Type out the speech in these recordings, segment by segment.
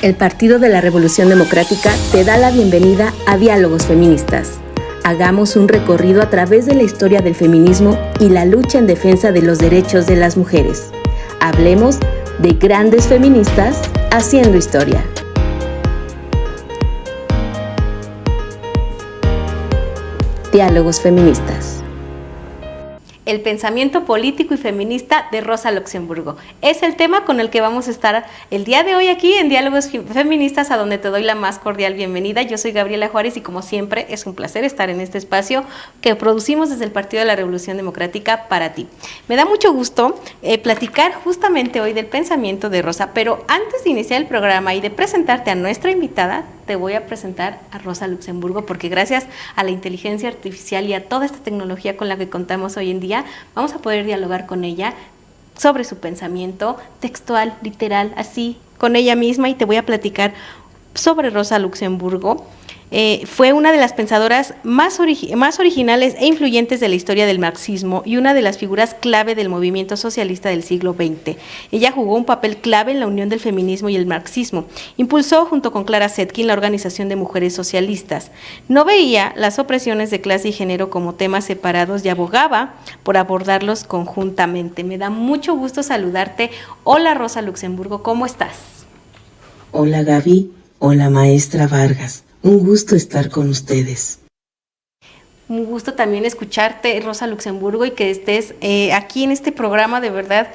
El Partido de la Revolución Democrática te da la bienvenida a Diálogos Feministas. Hagamos un recorrido a través de la historia del feminismo y la lucha en defensa de los derechos de las mujeres. Hablemos de grandes feministas haciendo historia. Diálogos Feministas. El pensamiento político y feminista de Rosa Luxemburgo. Es el tema con el que vamos a estar el día de hoy aquí en Diálogos Feministas, a donde te doy la más cordial bienvenida. Yo soy Gabriela Juárez y como siempre es un placer estar en este espacio que producimos desde el Partido de la Revolución Democrática para ti. Me da mucho gusto platicar justamente hoy del pensamiento de Rosa, pero antes de iniciar el programa y de presentarte a nuestra invitada, te voy a presentar a Rosa Luxemburgo, porque gracias a la inteligencia artificial y a toda esta tecnología con la que contamos hoy en día, vamos a poder dialogar con ella sobre su pensamiento textual, literal, así, con ella misma, y te voy a platicar sobre Rosa Luxemburgo. Fue una de las pensadoras más originales e influyentes de la historia del marxismo y una de las figuras clave del movimiento socialista del siglo XX. Ella jugó un papel clave en la unión del feminismo y el marxismo. Impulsó, junto con Clara Zetkin, la Organización de Mujeres Socialistas. No veía las opresiones de clase y género como temas separados y abogaba por abordarlos conjuntamente. Me da mucho gusto saludarte. Hola, Rosa Luxemburgo, ¿cómo estás? Hola, Gaby. Hola, maestra Vargas. Un gusto estar con ustedes. Un gusto también escucharte, Rosa Luxemburgo, y que estés aquí en este programa, de verdad.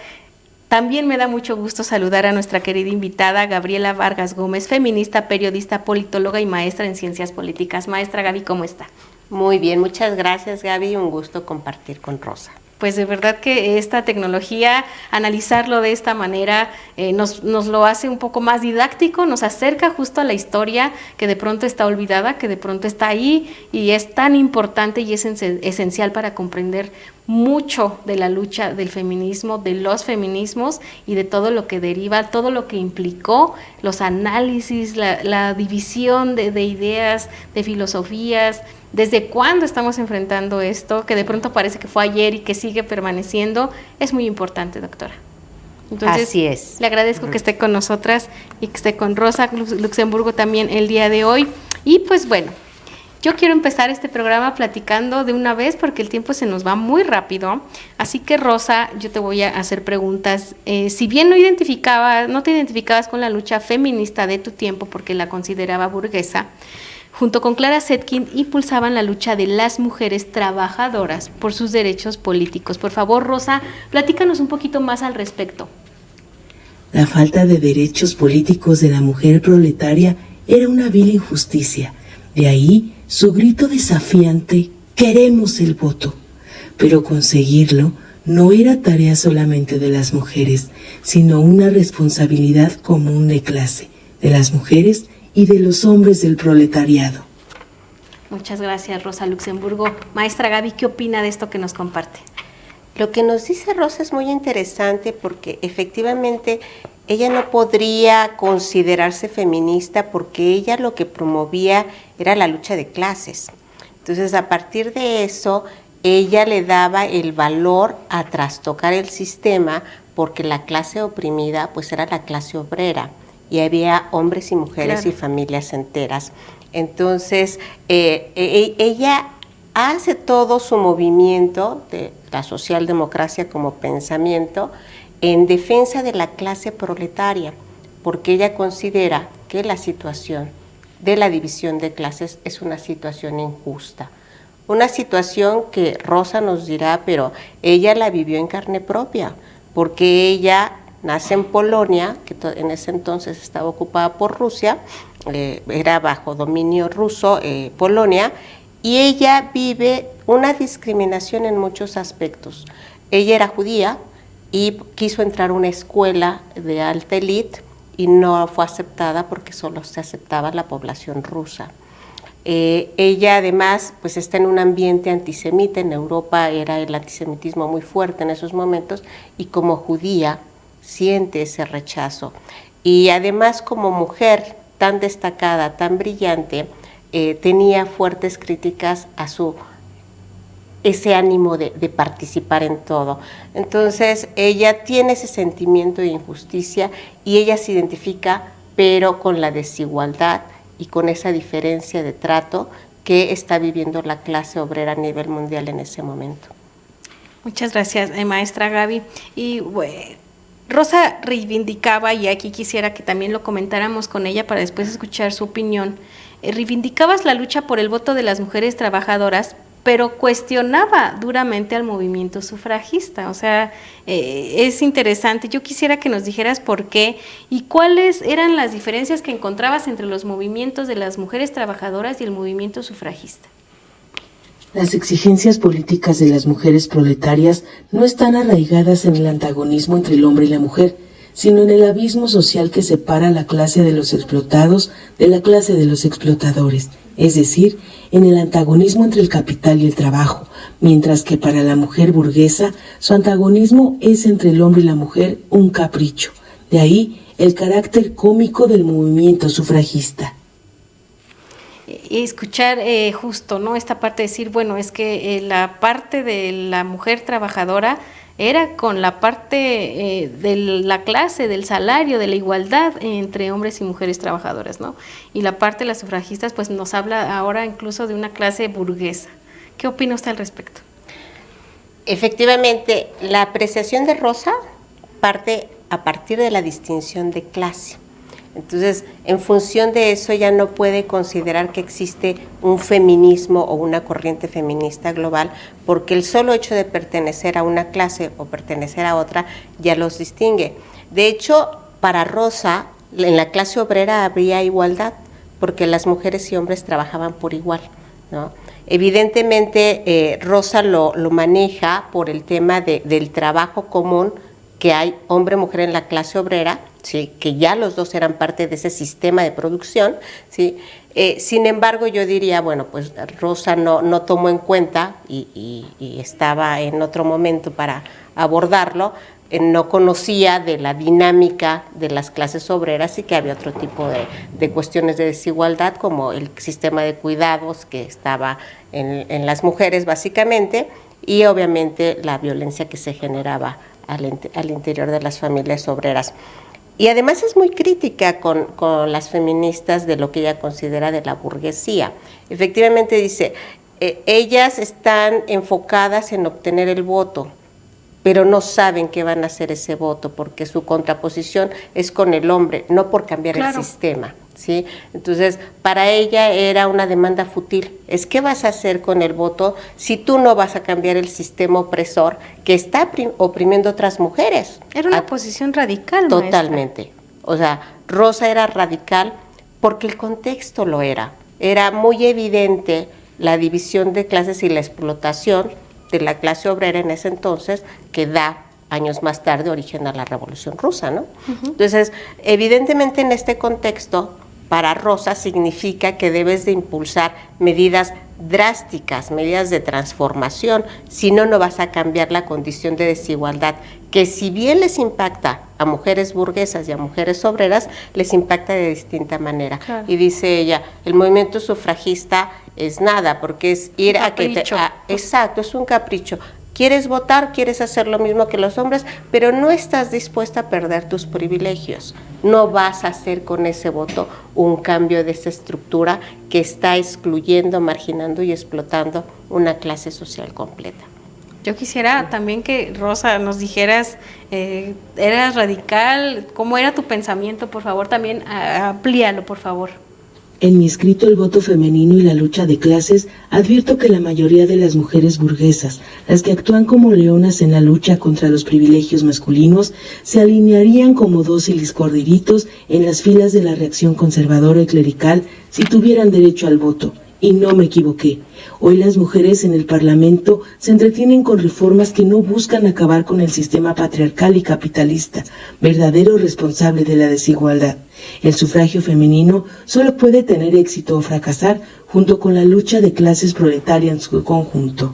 También me da mucho gusto saludar a nuestra querida invitada, Gabriela Vargas Gómez, feminista, periodista, politóloga y maestra en ciencias políticas. Maestra Gaby, ¿cómo está? Muy bien, muchas gracias, Gaby. Un gusto compartir con Rosa. Pues de verdad que esta tecnología, analizarlo de esta manera, nos lo hace un poco más didáctico, nos acerca justo a la historia que de pronto está olvidada, que de pronto está ahí y es tan importante y es esencial para comprender mucho de la lucha del feminismo, de los feminismos y de todo lo que deriva, todo lo que implicó, los análisis, la división de ideas, de filosofías. ¿Desde cuándo estamos enfrentando esto? Que de pronto parece que fue ayer y que sigue permaneciendo. Es muy importante, doctora. Entonces, así es. Le agradezco que esté con nosotras y que esté con Rosa Luxemburgo también el día de hoy. Y pues bueno, yo quiero empezar este programa platicando de una vez porque el tiempo se nos va muy rápido. Así que, Rosa, yo te voy a hacer preguntas. Si bien no te identificabas con la lucha feminista de tu tiempo porque la consideraba burguesa, junto con Clara Zetkin impulsaban la lucha de las mujeres trabajadoras por sus derechos políticos. Por favor, Rosa, platícanos un poquito más al respecto. La falta de derechos políticos de la mujer proletaria era una vil injusticia. De ahí su grito desafiante: queremos el voto. Pero conseguirlo no era tarea solamente de las mujeres, sino una responsabilidad común de clase, de las mujeres y de los hombres del proletariado. Muchas gracias, Rosa Luxemburgo. Maestra Gaby, ¿qué opina de esto que nos comparte? Lo que nos dice Rosa es muy interesante porque efectivamente ella no podría considerarse feminista porque ella lo que promovía era la lucha de clases. Entonces, a partir de eso, ella le daba el valor a trastocar el sistema porque la clase oprimida pues era la clase obrera. Y había hombres y mujeres, claro, y familias enteras. Entonces, ella hace todo su movimiento de la socialdemocracia como pensamiento en defensa de la clase proletaria, porque ella considera que la situación de la división de clases es una situación injusta. Una situación que Rosa nos dirá, pero ella la vivió en carne propia, porque ella nace en Polonia, que en ese entonces estaba ocupada por Rusia, era bajo dominio ruso, Polonia, y ella vive una discriminación en muchos aspectos. Ella era judía y quiso entrar a una escuela de alta élite y no fue aceptada porque solo se aceptaba la población rusa. Ella además pues está en un ambiente antisemita. En Europa era el antisemitismo muy fuerte en esos momentos y como judía siente ese rechazo. Y además como mujer tan destacada, tan brillante, tenía fuertes críticas a ese ánimo de participar en todo. Entonces ella tiene ese sentimiento de injusticia y ella se identifica pero con la desigualdad y con esa diferencia de trato que está viviendo la clase obrera a nivel mundial en ese momento. Muchas gracias, maestra Gaby. Y Rosa reivindicaba, y aquí quisiera que también lo comentáramos con ella para después escuchar su opinión, reivindicabas la lucha por el voto de las mujeres trabajadoras, pero cuestionaba duramente al movimiento sufragista. O sea, es interesante. Yo quisiera que nos dijeras por qué y cuáles eran las diferencias que encontrabas entre los movimientos de las mujeres trabajadoras y el movimiento sufragista. Las exigencias políticas de las mujeres proletarias no están arraigadas en el antagonismo entre el hombre y la mujer, sino en el abismo social que separa la clase de los explotados de la clase de los explotadores, es decir, en el antagonismo entre el capital y el trabajo, mientras que para la mujer burguesa su antagonismo es entre el hombre y la mujer un capricho. De ahí el carácter cómico del movimiento sufragista. Escuchar justo, ¿no? Esta parte de decir, bueno, es que la parte de la mujer trabajadora era con la parte de la clase, del salario, de la igualdad entre hombres y mujeres trabajadoras, ¿no? Y la parte de las sufragistas, pues nos habla ahora incluso de una clase burguesa. ¿Qué opina usted al respecto? Efectivamente, la apreciación de Rosa parte a partir de la distinción de clase. Entonces, en función de eso, ya no puede considerar que existe un feminismo o una corriente feminista global, porque el solo hecho de pertenecer a una clase o pertenecer a otra ya los distingue. De hecho, para Rosa, en la clase obrera habría igualdad, porque las mujeres y hombres trabajaban por igual, ¿no? Evidentemente, Rosa lo maneja por el tema del trabajo común que hay hombre-mujer en la clase obrera, ¿sí? Que ya los dos eran parte de ese sistema de producción, ¿sí? Sin embargo, yo diría, bueno, pues Rosa no tomó en cuenta y estaba en otro momento para abordarlo, no conocía de la dinámica de las clases obreras y que había otro tipo de cuestiones de desigualdad, como el sistema de cuidados que estaba en las mujeres básicamente, y obviamente la violencia que se generaba al interior de las familias obreras. Y además es muy crítica con las feministas de lo que ella considera de la burguesía. Efectivamente dice, ellas están enfocadas en obtener el voto, pero no saben qué van a hacer ese voto, porque su contraposición es con el hombre, no por cambiar el sistema, ¿sí? Entonces, para ella era una demanda fútil. Es ¿qué vas a hacer con el voto si tú no vas a cambiar el sistema opresor que está oprimiendo a otras mujeres? Era una posición radical, totalmente. Maestra. O sea, Rosa era radical porque el contexto lo era. Era muy evidente la división de clases y la explotación de la clase obrera en ese entonces, que da años más tarde origen a la Revolución Rusa, ¿no? Entonces, evidentemente en este contexto, para Rosa significa que debes de impulsar medidas drásticas, medidas de transformación, si no, no vas a cambiar la condición de desigualdad, que si bien les impacta a mujeres burguesas y a mujeres obreras, les impacta de distinta manera. Claro. Y dice ella, el movimiento sufragista es nada, porque es ir a que te... exacto, es un capricho. Quieres votar, quieres hacer lo mismo que los hombres, pero no estás dispuesta a perder tus privilegios. No vas a hacer con ese voto un cambio de esa estructura que está excluyendo, marginando y explotando una clase social completa. Yo quisiera también que, Rosa, nos dijeras, ¿eras radical? ¿Cómo era tu pensamiento? Por favor, también amplíalo, por favor. En mi escrito El voto femenino y la lucha de clases, advierto que la mayoría de las mujeres burguesas, las que actúan como leonas en la lucha contra los privilegios masculinos, se alinearían como dóciles corderitos en las filas de la reacción conservadora y clerical si tuvieran derecho al voto. Y no me equivoqué. Hoy las mujeres en el Parlamento se entretienen con reformas que no buscan acabar con el sistema patriarcal y capitalista, verdadero responsable de la desigualdad. El sufragio femenino solo puede tener éxito o fracasar junto con la lucha de clases proletarias en su conjunto.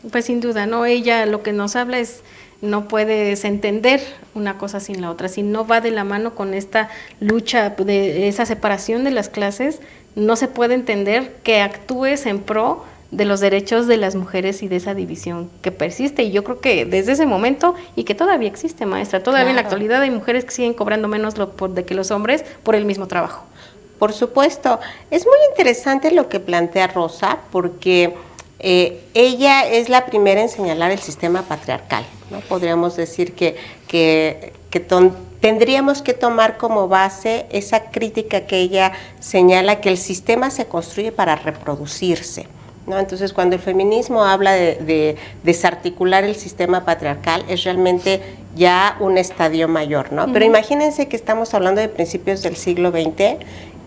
Pues sin duda, ¿no? Ella lo que nos habla es, no puedes entender una cosa sin la otra, si no va de la mano con esta lucha de esa separación de las clases, no se puede entender que actúes en pro de los derechos de las mujeres y de esa división que persiste. Y yo creo que desde ese momento, y que todavía existe, maestra, todavía en la actualidad hay mujeres que siguen cobrando menos de que los hombres por el mismo trabajo. Por supuesto, es muy interesante lo que plantea Rosa, porque ella es la primera en señalar el sistema patriarcal, ¿no? Podríamos decir que tendríamos que tomar como base esa crítica que ella señala, que el sistema se construye para reproducirse, ¿no? Entonces, cuando el feminismo habla de desarticular el sistema patriarcal, es realmente ya un estadio mayor, ¿no? Pero imagínense que estamos hablando de principios del siglo XX,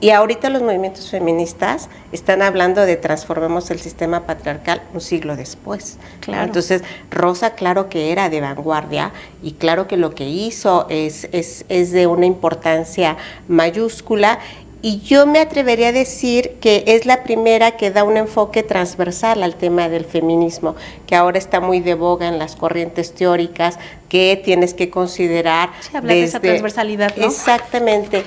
y ahorita los movimientos feministas están hablando de transformemos el sistema patriarcal un siglo después. Claro. Entonces, Rosa, claro que era de vanguardia, y claro que lo que hizo es de una importancia mayúscula, y yo me atrevería a decir que es la primera que da un enfoque transversal al tema del feminismo, que ahora está muy de boga en las corrientes teóricas, que tienes que considerar hablar de esa transversalidad, ¿no? Exactamente,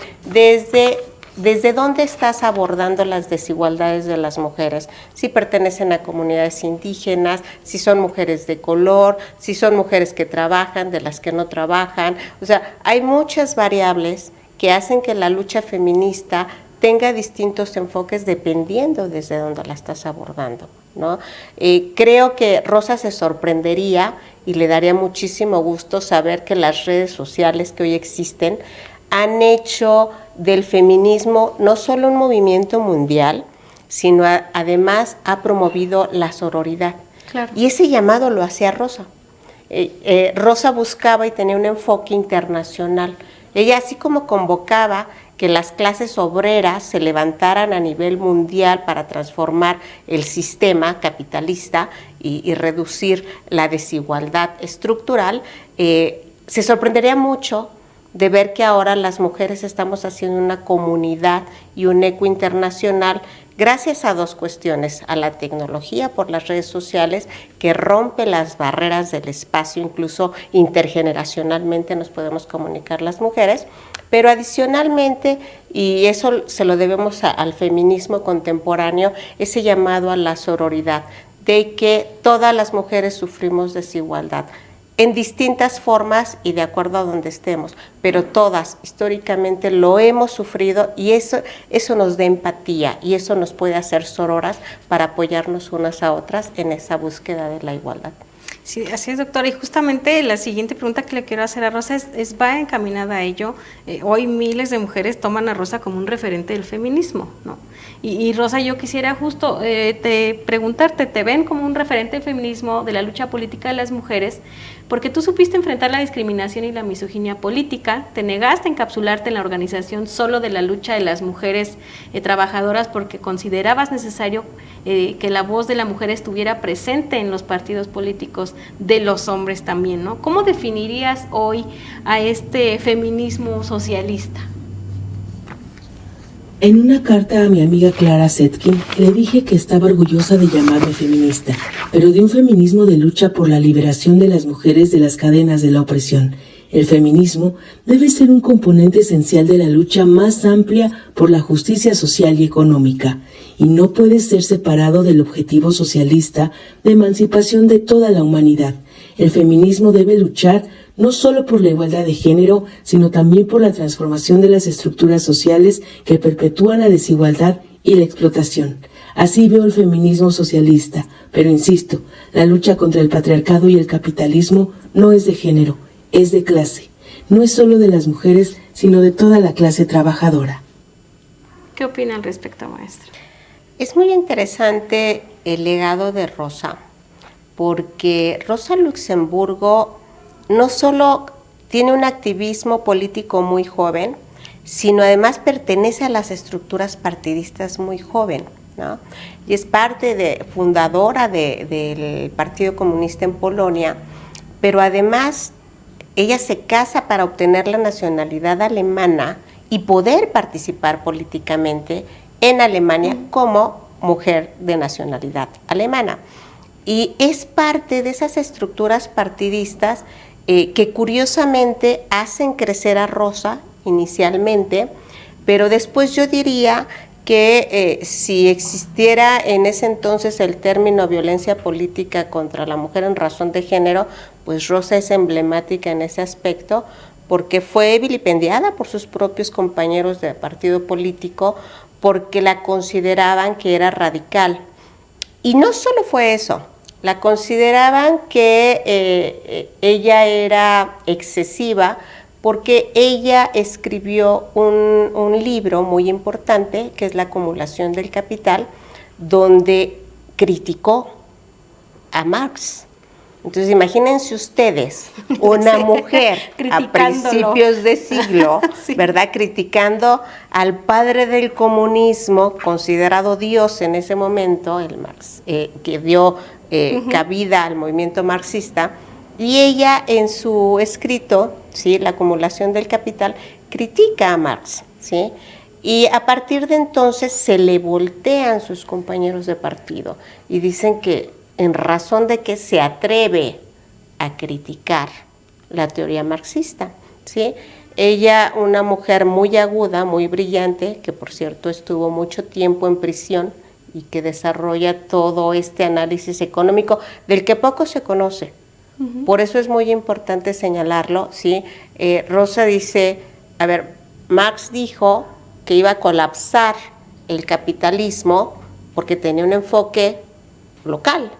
desde dónde estás abordando las desigualdades de las mujeres, si pertenecen a comunidades indígenas, si son mujeres de color, si son mujeres que trabajan, de las que no trabajan. O sea, hay muchas variables que hacen que la lucha feminista tenga distintos enfoques dependiendo desde dónde la estás abordando, ¿no? Creo que Rosa se sorprendería y le daría muchísimo gusto saber que las redes sociales que hoy existen han hecho del feminismo no solo un movimiento mundial, sino además ha promovido la sororidad. Claro. Y ese llamado lo hacía Rosa. Rosa buscaba y tenía un enfoque internacional. Ella así como convocaba que las clases obreras se levantaran a nivel mundial para transformar el sistema capitalista y reducir la desigualdad estructural, se sorprendería mucho de ver que ahora las mujeres estamos haciendo una comunidad y un eco internacional gracias a dos cuestiones: a la tecnología por las redes sociales, que rompe las barreras del espacio, incluso intergeneracionalmente nos podemos comunicar las mujeres, pero adicionalmente, y eso se lo debemos al feminismo contemporáneo, ese llamado a la sororidad, de que todas las mujeres sufrimos desigualdad en distintas formas y de acuerdo a donde estemos, pero todas históricamente lo hemos sufrido, y eso nos da empatía y eso nos puede hacer sororas para apoyarnos unas a otras en esa búsqueda de la igualdad. Sí, así es, doctora. Y justamente la siguiente pregunta que le quiero hacer a Rosa va encaminada a ello. Hoy miles de mujeres toman a Rosa como un referente del feminismo, ¿no? Y Rosa, yo quisiera justo preguntarte, ¿te ven como un referente del feminismo, de la lucha política de las mujeres? Porque tú supiste enfrentar la discriminación y la misoginia política, te negaste a encapsularte en la organización solo de la lucha de las mujeres trabajadoras porque considerabas necesario que la voz de la mujer estuviera presente en los partidos políticos de los hombres también, ¿no? ¿Cómo definirías hoy a este feminismo socialista? En una carta a mi amiga Clara Zetkin le dije que estaba orgullosa de llamarme feminista, pero de un feminismo de lucha por la liberación de las mujeres de las cadenas de la opresión. El feminismo debe ser un componente esencial de la lucha más amplia por la justicia social y económica, y no puede ser separado del objetivo socialista de emancipación de toda la humanidad. El feminismo debe luchar no solo por la igualdad de género, sino también por la transformación de las estructuras sociales que perpetúan la desigualdad y la explotación. Así veo el feminismo socialista, pero insisto, la lucha contra el patriarcado y el capitalismo no es de género, es de clase. No es solo de las mujeres, sino de toda la clase trabajadora. ¿Qué opina al respecto, maestra? Es muy interesante el legado de Rosa, porque Rosa Luxemburgo no solo tiene un activismo político muy joven, sino además pertenece a las estructuras partidistas muy joven, ¿no? Y es fundadora del Partido Comunista en Polonia, pero además ella se casa para obtener la nacionalidad alemana y poder participar políticamente en Alemania como mujer de nacionalidad alemana. Y es parte de esas estructuras partidistas que curiosamente hacen crecer a Rosa inicialmente, pero después yo diría que si existiera en ese entonces el término violencia política contra la mujer en razón de género, pues Rosa es emblemática en ese aspecto, porque fue vilipendiada por sus propios compañeros de partido político, porque la consideraban que era radical. Y no solo fue eso, la consideraban que ella era excesiva, porque ella escribió un libro muy importante, que es La acumulación del capital, donde criticó a Marx. Entonces imagínense ustedes, una mujer a principios de siglo, sí, ¿verdad?, criticando al padre del comunismo, considerado Dios en ese momento, el Marx, que dio cabida al movimiento marxista, y ella en su escrito, ¿sí?, La acumulación del capital, critica a Marx, ¿sí?, y a partir de entonces se le voltean sus compañeros de partido y dicen que en razón de que se atreve a criticar la teoría marxista, ¿sí? Ella, una mujer muy aguda, muy brillante, que por cierto estuvo mucho tiempo en prisión y que desarrolla todo este análisis económico del que poco se conoce. Por eso es muy importante señalarlo, ¿sí? Rosa dice, a ver, Marx dijo que iba a colapsar el capitalismo porque tenía un enfoque local,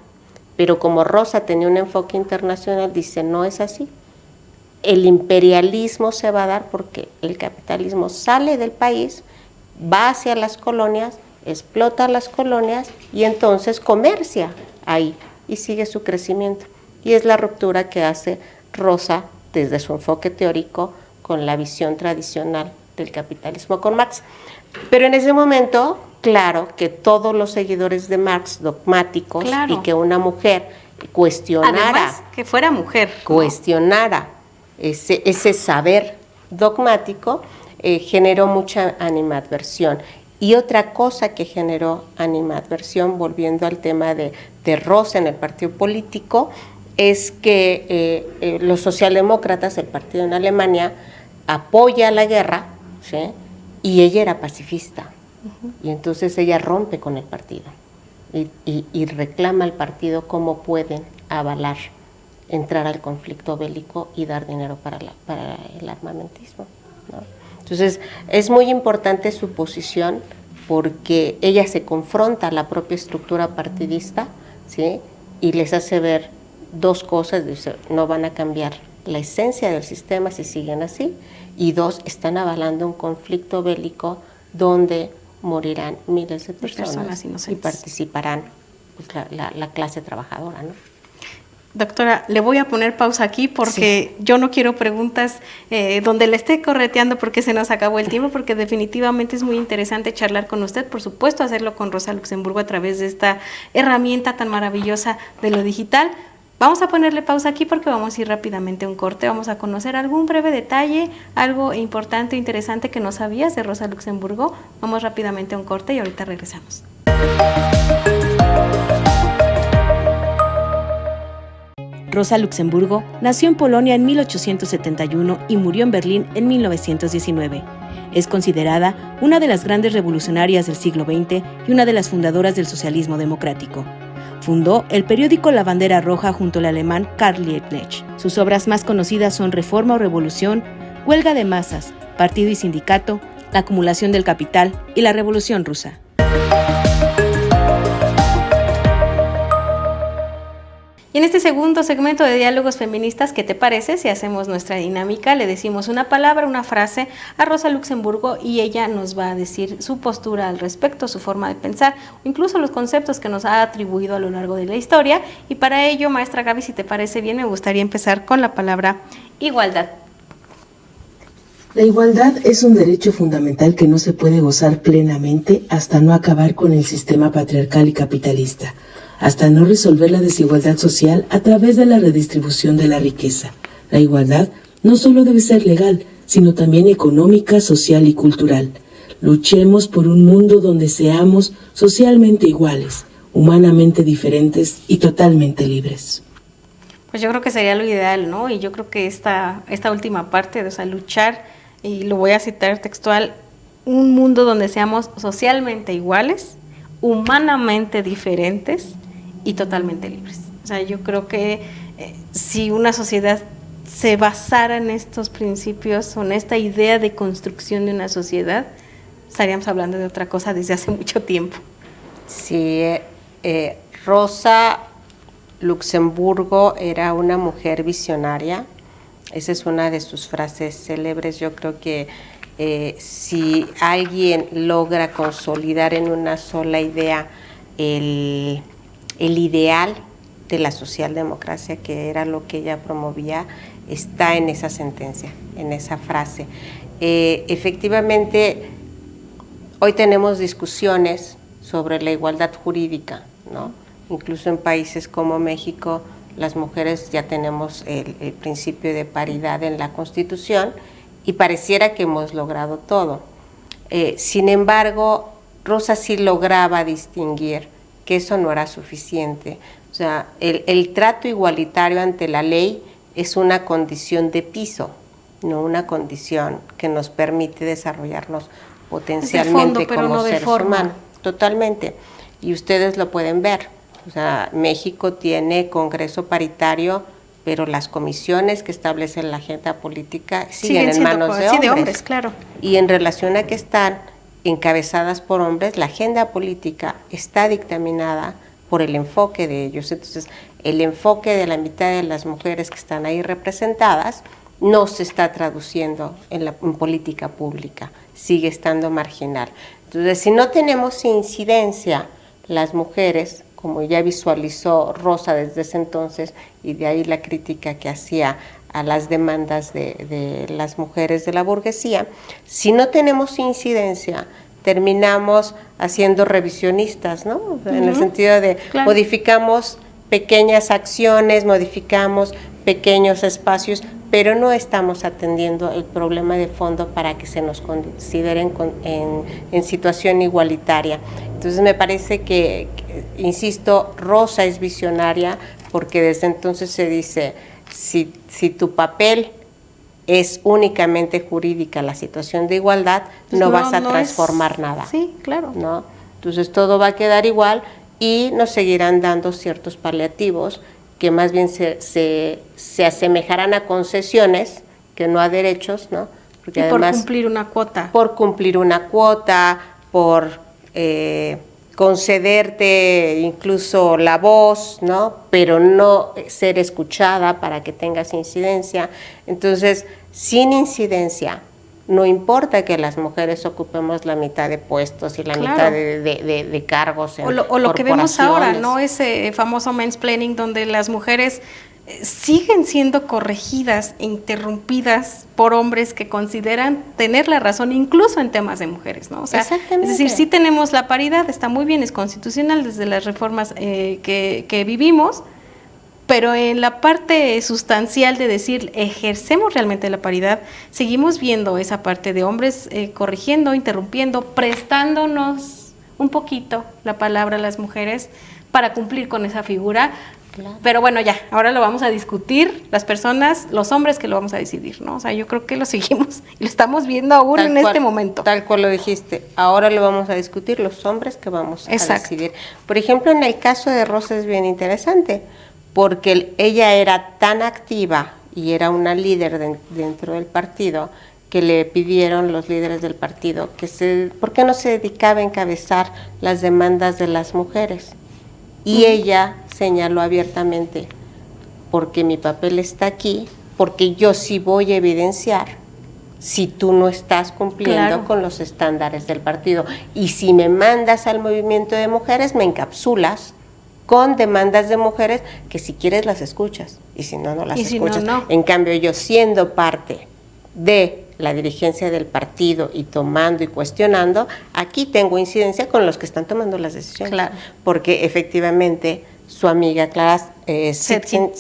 pero como Rosa tenía un enfoque internacional, dice, no es así. El imperialismo se va a dar porque el capitalismo sale del país, va hacia las colonias, explota las colonias y entonces comercia ahí y sigue su crecimiento. Y es la ruptura que hace Rosa desde su enfoque teórico con la visión tradicional del capitalismo con Marx. Pero en ese momento, claro, que todos los seguidores de Marx, dogmáticos, claro, y que una mujer cuestionara, además, que fuera mujer, cuestionara, ¿no?, ese saber dogmático, generó mucha animadversión. Y otra cosa que generó animadversión, volviendo al tema de Rosa en el partido político, es que los socialdemócratas, el partido en Alemania, apoya la guerra, ¿sí?, y ella era pacifista. Y entonces ella rompe con el partido y reclama al partido cómo pueden avalar entrar al conflicto bélico y dar dinero para el armamentismo, ¿no? Entonces es muy importante su posición porque ella se confronta a la propia estructura partidista, ¿sí?, y les hace ver dos cosas. Dice, no van a cambiar la esencia del sistema si siguen así, y dos, están avalando un conflicto bélico donde morirán miles de personas y participarán, pues, la clase trabajadora, ¿no? Doctora, le voy a poner pausa aquí porque yo no quiero preguntas donde le esté correteando porque se nos acabó el tiempo, porque definitivamente es muy interesante charlar con usted, por supuesto hacerlo con Rosa Luxemburgo a través de esta herramienta tan maravillosa de lo digital. Vamos a ponerle pausa aquí porque vamos a ir rápidamente a un corte, vamos a conocer algún breve detalle, algo importante, interesante que no sabías de Rosa Luxemburgo. Vamos rápidamente a un corte y ahorita regresamos. Rosa Luxemburgo nació en Polonia en 1871 y murió en Berlín en 1919. Es considerada una de las grandes revolucionarias del siglo XX y una de las fundadoras del socialismo democrático. Fundó el periódico La Bandera Roja junto al alemán Karl Liebknecht. Sus obras más conocidas son Reforma o Revolución, Huelga de Masas, Partido y Sindicato, La acumulación del capital y La Revolución Rusa. Y en este segundo segmento de Diálogos Feministas, ¿qué te parece si hacemos nuestra dinámica? Le decimos una palabra, una frase a Rosa Luxemburgo y ella nos va a decir su postura al respecto, su forma de pensar, incluso los conceptos que nos ha atribuido a lo largo de la historia. Y para ello, maestra Gaby, si te parece bien, me gustaría empezar con la palabra igualdad. La igualdad es un derecho fundamental que no se puede gozar plenamente hasta no acabar con el sistema patriarcal y capitalista, hasta no resolver la desigualdad social a través de la redistribución de la riqueza. La igualdad no solo debe ser legal, sino también económica, social y cultural. Luchemos por un mundo donde seamos socialmente iguales, humanamente diferentes y totalmente libres. Pues yo creo que sería lo ideal, ¿no? Y yo creo que esta última parte, o sea, luchar, y lo voy a citar textual, un mundo donde seamos socialmente iguales, humanamente diferentes y totalmente libres. O sea, yo creo que si una sociedad se basara en estos principios o en esta idea de construcción de una sociedad, estaríamos hablando de otra cosa desde hace mucho tiempo. Sí, Rosa Luxemburgo era una mujer visionaria. Esa es una de sus frases célebres. Yo creo que si alguien logra consolidar en una sola idea el ideal de la socialdemocracia, que era lo que ella promovía, está en esa sentencia, en esa frase. Efectivamente, hoy tenemos discusiones sobre la igualdad jurídica, ¿no? Incluso en países como México, las mujeres ya tenemos el principio de paridad en la Constitución y pareciera que hemos logrado todo. Sin embargo, Rosa sí lograba distinguir que eso no era suficiente. O sea, el trato igualitario ante la ley es una condición de piso, no una condición que nos permite desarrollarnos potencialmente como seres humanos. Totalmente. Y ustedes lo pueden ver. O sea, México tiene Congreso paritario, pero las comisiones que establecen la agenda política siguen en manos de hombres. Claro. Y en relación a que están encabezadas por hombres, la agenda política está dictaminada por el enfoque de ellos. Entonces, el enfoque de la mitad de las mujeres que están ahí representadas no se está traduciendo en política pública, sigue estando marginal. Entonces, si no tenemos incidencia las mujeres, como ya visualizó Rosa desde ese entonces, y de ahí la crítica que hacía a las demandas de las mujeres de la burguesía, si no tenemos incidencia, terminamos haciendo revisionistas, ¿no? En el sentido de modificamos pequeñas acciones, modificamos pequeños espacios, pero no estamos atendiendo el problema de fondo para que se nos consideren en situación igualitaria. Entonces me parece que, insisto, Rosa es visionaria porque desde entonces se dice, si tu papel es únicamente jurídica la situación de igualdad, pues no vas a transformar nada. Sí, claro. ¿No? Entonces todo va a quedar igual y nos seguirán dando ciertos paliativos que más bien se asemejarán a concesiones que no a derechos, ¿no? Porque además, por cumplir una cuota. Por cumplir una cuota, por concederte incluso la voz, ¿no? Pero no ser escuchada para que tengas incidencia. Entonces, sin incidencia, no importa que las mujeres ocupemos la mitad de puestos y la mitad de cargos en o lo que vemos ahora, ¿no? Ese famoso mansplaining donde las mujeres siguen siendo corregidas e interrumpidas por hombres que consideran tener la razón incluso en temas de mujeres, ¿no? O sea, es decir, sí tenemos la paridad, está muy bien, es constitucional desde las reformas que vivimos, pero en la parte sustancial de decir ejercemos realmente la paridad, seguimos viendo esa parte de hombres corrigiendo, interrumpiendo, prestándonos un poquito la palabra a las mujeres para cumplir con esa figura. Claro. Pero bueno, ya, ahora lo vamos a discutir las personas, los hombres que lo vamos a decidir, ¿no? O sea, yo creo que lo seguimos y lo estamos viendo aún en este momento. Tal cual lo dijiste, ahora lo vamos a discutir los hombres que vamos a decidir. Por ejemplo, en el caso de Rosa es bien interesante, porque ella era tan activa y era una líder dentro del partido, que le pidieron los líderes del partido ¿por qué no se dedicaba a encabezar las demandas de las mujeres? Y ella señaló abiertamente, porque mi papel está aquí, porque yo sí voy a evidenciar si tú no estás cumpliendo con los estándares del partido. Y si me mandas al movimiento de mujeres, me encapsulas con demandas de mujeres que si quieres las escuchas, y si no, no las escuchas. No. En cambio, yo siendo parte de la dirigencia del partido y tomando y cuestionando, aquí tengo incidencia con los que están tomando las decisiones. Claro. Porque efectivamente su amiga Clara Zetkin,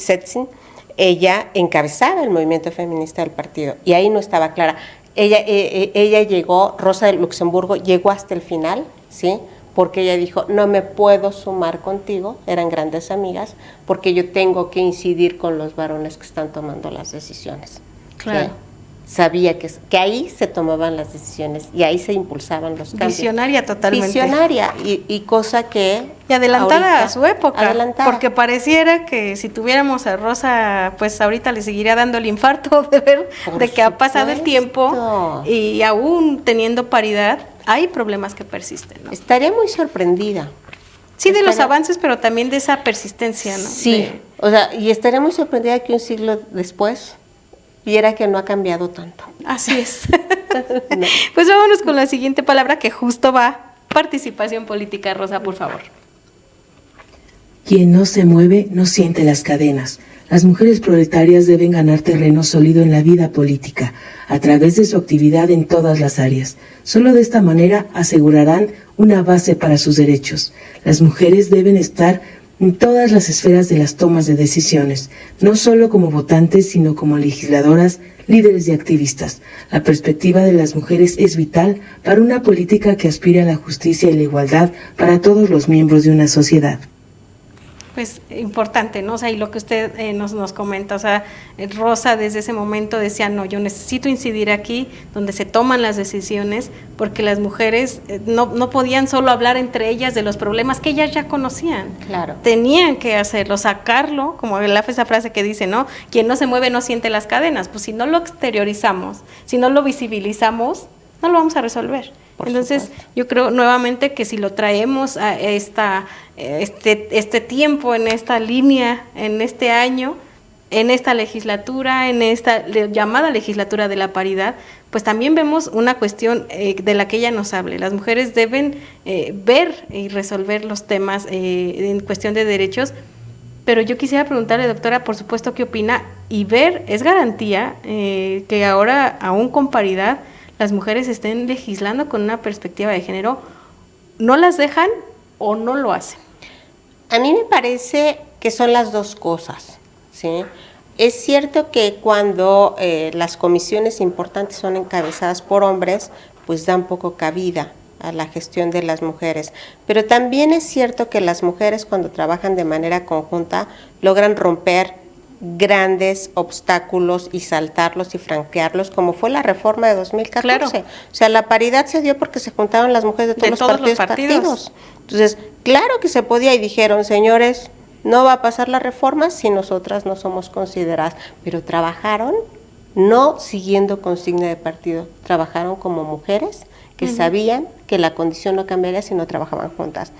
ella encabezaba el movimiento feminista del partido y ahí no estaba Clara. Ella llegó, Rosa de Luxemburgo llegó hasta el final, ¿sí? Porque ella dijo, no me puedo sumar contigo, eran grandes amigas, porque yo tengo que incidir con los varones que están tomando las decisiones. Claro. ¿Sí? sabía que ahí se tomaban las decisiones y ahí se impulsaban los cambios. Visionaria totalmente. Visionaria y cosa que... Y adelantada ahorita, a su época, adelantada. porque pareciera que si tuviéramos a Rosa, pues ahorita le seguiría dando el infarto de ver de que ha pasado el tiempo y aún teniendo paridad, hay problemas que persisten, ¿no? Estaría muy sorprendida. Sí, de los avances, pero también de esa persistencia, ¿no? Sí, o sea, y estaría muy sorprendida que un siglo después viera que no ha cambiado tanto. Así es. No. Pues vámonos con la siguiente palabra que justo va, participación política. Rosa, por favor. Quien no se mueve no siente las cadenas. Las mujeres proletarias deben ganar terreno sólido en la vida política, a través de su actividad en todas las áreas. Solo de esta manera asegurarán una base para sus derechos. Las mujeres deben estar en todas las esferas de las tomas de decisiones, no solo como votantes, sino como legisladoras, líderes y activistas. La perspectiva de las mujeres es vital para una política que aspire a la justicia y la igualdad para todos los miembros de una sociedad. Pues importante, ¿no? O sea, y lo que usted nos comenta, o sea, Rosa desde ese momento decía, no, yo necesito incidir aquí, donde se toman las decisiones, porque las mujeres no podían solo hablar entre ellas de los problemas que ellas ya conocían. Claro. Tenían que hacerlo, sacarlo, como esa frase que dice, ¿no? Quien no se mueve no siente las cadenas. Pues si no lo exteriorizamos, si no lo visibilizamos, no lo vamos a resolver. Entonces, yo creo nuevamente que si lo traemos a este tiempo, en esta línea, en este año, en esta legislatura, en esta llamada legislatura de la paridad, pues también vemos una cuestión de la que ella nos hable. Las mujeres deben ver y resolver los temas en cuestión de derechos, pero yo quisiera preguntarle, doctora, por supuesto, ¿qué opina? Y ver, ¿es garantía que ahora, aún con paridad, las mujeres estén legislando con una perspectiva de género? ¿No las dejan o no lo hacen? A mí me parece que son las dos cosas, ¿sí? Es cierto que cuando las comisiones importantes son encabezadas por hombres, pues dan poco cabida a la gestión de las mujeres, pero también es cierto que las mujeres cuando trabajan de manera conjunta logran romper grandes obstáculos y saltarlos y franquearlos, como fue la reforma de 2014. Claro. O sea, la paridad se dio porque se juntaron las mujeres de todos los partidos. Entonces, claro que se podía y dijeron, señores, no va a pasar la reforma si nosotras no somos consideradas, pero trabajaron no siguiendo consigna de partido, trabajaron como mujeres que sabían que la condición no cambiaría si no trabajaban juntas.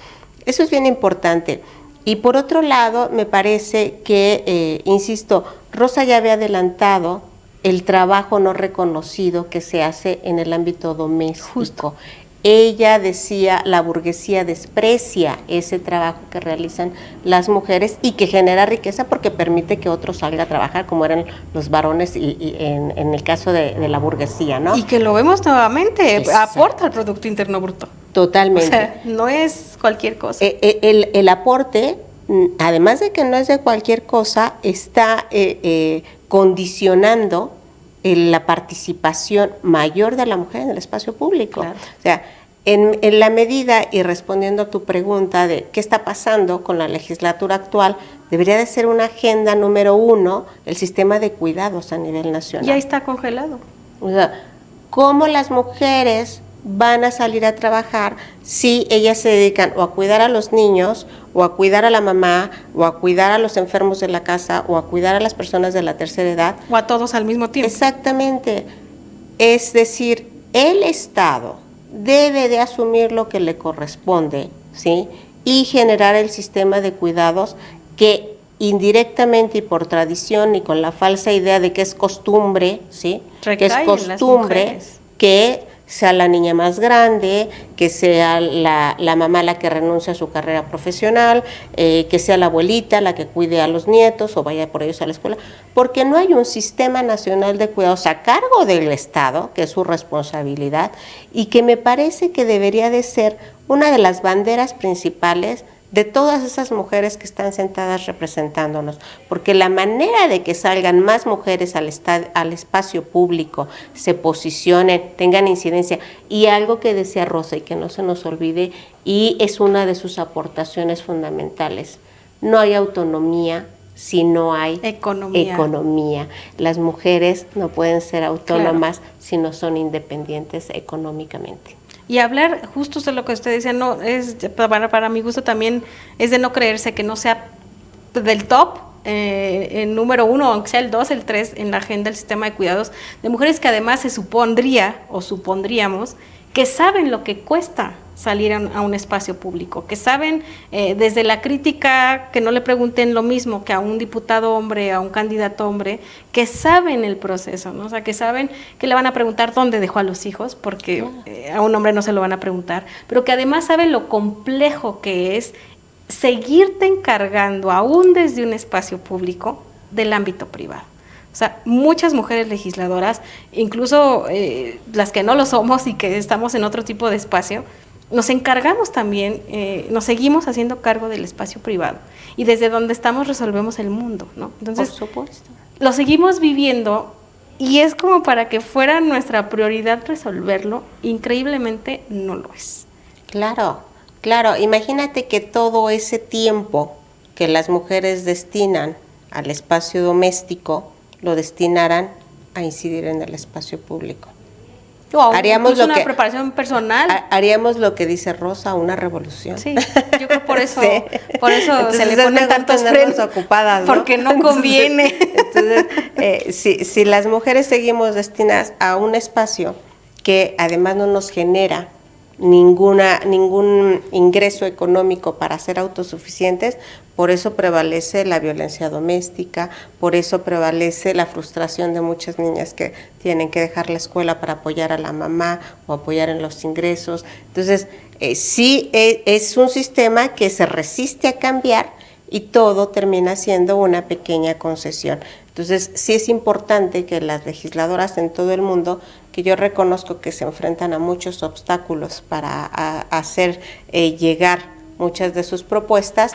Eso es bien importante. Y por otro lado, me parece que, insisto, Rosa ya había adelantado el trabajo no reconocido que se hace en el ámbito doméstico. Justo. Ella decía, la burguesía desprecia ese trabajo que realizan las mujeres y que genera riqueza porque permite que otros salgan a trabajar, como eran los varones y en el caso de la burguesía, ¿no? Y que lo vemos nuevamente, Exacto. Aporta al Producto Interno Bruto. Totalmente. O sea, no es cualquier cosa. El aporte, además de que no es de cualquier cosa, está condicionando la participación mayor de la mujer en el espacio público. Claro. O sea, en la medida, y respondiendo a tu pregunta de qué está pasando con la legislatura actual, debería de ser una agenda número 1 el sistema de cuidados a nivel nacional. Ya está congelado. O sea, ¿cómo las mujeres van a salir a trabajar si ellas se dedican o a cuidar a los niños, o a cuidar a la mamá, o a cuidar a los enfermos de la casa, o a cuidar a las personas de la tercera edad? O a todos al mismo tiempo. Exactamente. Es decir, el Estado debe de asumir lo que le corresponde, ¿sí? Y generar el sistema de cuidados que indirectamente y por tradición y con la falsa idea de que es costumbre, ¿sí? Que es costumbre que sea la niña más grande, que sea la mamá la que renuncia a su carrera profesional, que sea la abuelita la que cuide a los nietos o vaya por ellos a la escuela, porque no hay un sistema nacional de cuidados a cargo del Estado, que es su responsabilidad, y que me parece que debería de ser una de las banderas principales de todas esas mujeres que están sentadas representándonos, porque la manera de que salgan más mujeres al espacio público, se posicionen, tengan incidencia, y algo que decía Rosa y que no se nos olvide, y es una de sus aportaciones fundamentales, no hay autonomía si no hay economía. Las mujeres no pueden ser autónomas si no son independientes económicamente. Y hablar justo de lo que usted decía, no es para mi gusto también es de no creerse que no sea del top, el número 1, aunque sea el 2, el 3 en la agenda del sistema de cuidados de mujeres, que además se supondría o supondríamos que saben lo que cuesta salir a un espacio público, que saben desde la crítica, que no le pregunten lo mismo que a un diputado hombre, a un candidato hombre, que saben el proceso, ¿no? O sea, que saben que le van a preguntar dónde dejó a los hijos, porque a un hombre no se lo van a preguntar, pero que además saben lo complejo que es seguirte encargando, aún desde un espacio público, del ámbito privado. O sea, muchas mujeres legisladoras, incluso las que no lo somos y que estamos en otro tipo de espacio, nos encargamos también, nos seguimos haciendo cargo del espacio privado. Y desde donde estamos resolvemos el mundo, ¿no? Entonces, por supuesto, lo seguimos viviendo y es como para que fuera nuestra prioridad resolverlo. Increíblemente no lo es. Claro, imagínate que todo ese tiempo que las mujeres destinan al espacio doméstico lo destinaran a incidir en el espacio público. Haríamos una preparación personal. Haríamos lo que dice Rosa, una revolución. Sí, yo creo por eso, sí. Por eso entonces, se le ponen tantos frenos ocupadas, ¿no? Porque no conviene. Entonces, si las mujeres seguimos destinadas a un espacio que además no nos genera ningún ingreso económico para ser autosuficientes, por eso prevalece la violencia doméstica, por eso prevalece la frustración de muchas niñas que tienen que dejar la escuela para apoyar a la mamá o apoyar en los ingresos. Entonces, sí es un sistema que se resiste a cambiar y todo termina siendo una pequeña concesión. Entonces, sí es importante que las legisladoras en todo el mundo, que yo reconozco que se enfrentan a muchos obstáculos para hacer llegar muchas de sus propuestas,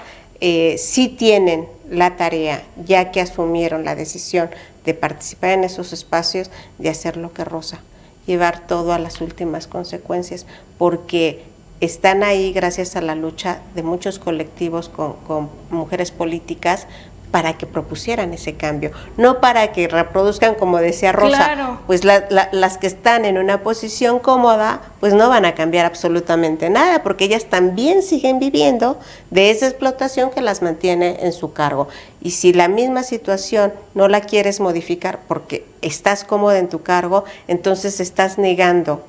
sí tienen la tarea, ya que asumieron la decisión de participar en esos espacios, de hacer lo que Rosa, llevar todo a las últimas consecuencias, porque están ahí gracias a la lucha de muchos colectivos con mujeres políticas para que propusieran ese cambio, no para que reproduzcan, como decía Rosa, claro. Pues las que están en una posición cómoda, pues no van a cambiar absolutamente nada, porque ellas también siguen viviendo de esa explotación que las mantiene en su cargo. Y si la misma situación no la quieres modificar porque estás cómoda en tu cargo, entonces estás negando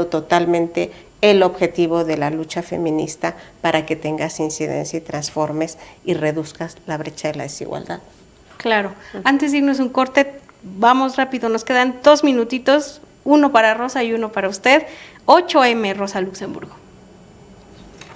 totalmente el objetivo de la lucha feminista para que tengas incidencia y transformes y reduzcas la brecha de la desigualdad. Claro. Antes de irnos un corte, vamos rápido, nos quedan 2 minutitos, uno para Rosa y uno para usted. 8M, Rosa Luxemburgo.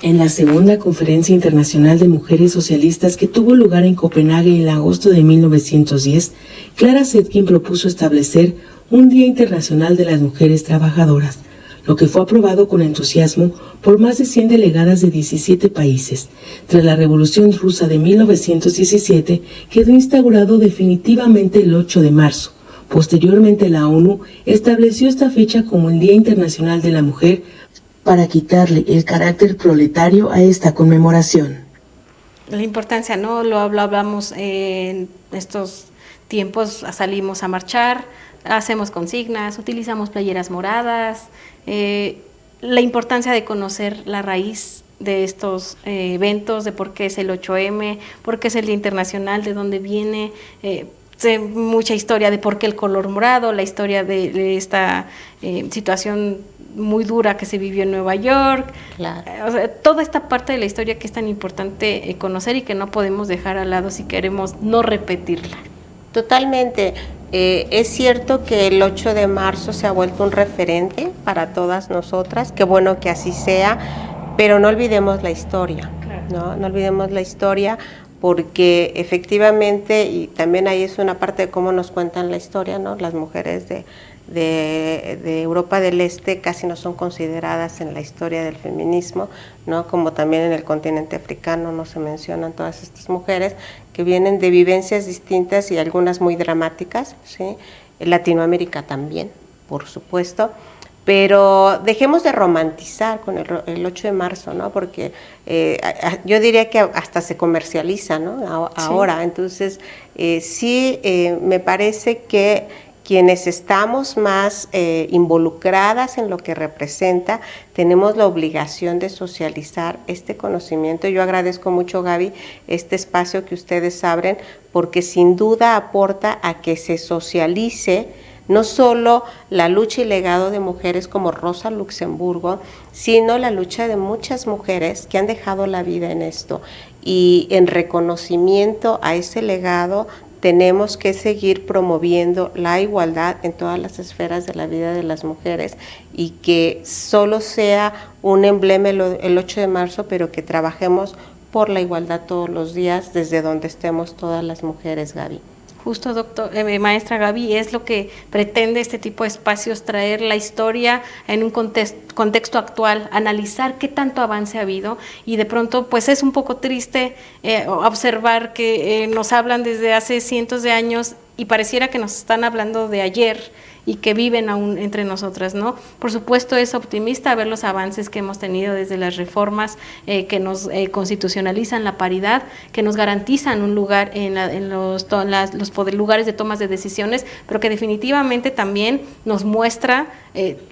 En la segunda Conferencia Internacional de Mujeres Socialistas que tuvo lugar en Copenhague en agosto de 1910, Clara Zetkin propuso establecer un Día Internacional de las Mujeres Trabajadoras, lo que fue aprobado con entusiasmo por más de 100 delegadas de 17 países. Tras la Revolución Rusa de 1917, quedó instaurado definitivamente el 8 de marzo. Posteriormente, la ONU estableció esta fecha como el Día Internacional de la Mujer para quitarle el carácter proletario a esta conmemoración. La importancia, ¿no? Lo hablamos en estos tiempos, salimos a marchar, hacemos consignas, utilizamos playeras moradas, la importancia de conocer la raíz de estos eventos, de por qué es el 8M, por qué es el Día Internacional, de dónde viene, mucha historia de por qué el color morado, la historia de esta situación muy dura que se vivió en Nueva York, Claro. O sea, toda esta parte de la historia que es tan importante conocer y que no podemos dejar al lado si queremos no repetirla. Totalmente. Es cierto que el 8 de marzo se ha vuelto un referente para todas nosotras, qué bueno que así sea, pero no olvidemos la historia, claro. No olvidemos la historia, porque efectivamente, y también ahí es una parte de cómo nos cuentan la historia, ¿no? Las mujeres de Europa del Este casi no son consideradas en la historia del feminismo, ¿no? Como también en el continente africano no se mencionan todas estas mujeres que vienen de vivencias distintas y algunas muy dramáticas, ¿sí? En Latinoamérica también, por supuesto, Pero dejemos de romantizar con el 8 de marzo, ¿no? Porque yo diría que hasta se comercializa, ¿no? Ahora. Sí. Entonces, me parece que quienes estamos más involucradas en lo que representa, tenemos la obligación de socializar este conocimiento. Yo agradezco mucho, Gaby, este espacio que ustedes abren, porque sin duda aporta a que se socialice no solo la lucha y legado de mujeres como Rosa Luxemburgo, sino la lucha de muchas mujeres que han dejado la vida en esto. Y en reconocimiento a ese legado, tenemos que seguir promoviendo la igualdad en todas las esferas de la vida de las mujeres y que solo sea un emblema el 8 de marzo, pero que trabajemos por la igualdad todos los días desde donde estemos todas las mujeres, Gaby. Justo, maestra Gaby, es lo que pretende este tipo de espacios, traer la historia en un contexto actual, analizar qué tanto avance ha habido, y de pronto pues es un poco triste observar que nos hablan desde hace cientos de años y pareciera que nos están hablando de ayer y que viven aún entre nosotras, ¿no? Por supuesto es optimista ver los avances que hemos tenido desde las reformas que nos constitucionalizan la paridad, que nos garantizan un lugar en los lugares de tomas de decisiones, pero que definitivamente también nos muestra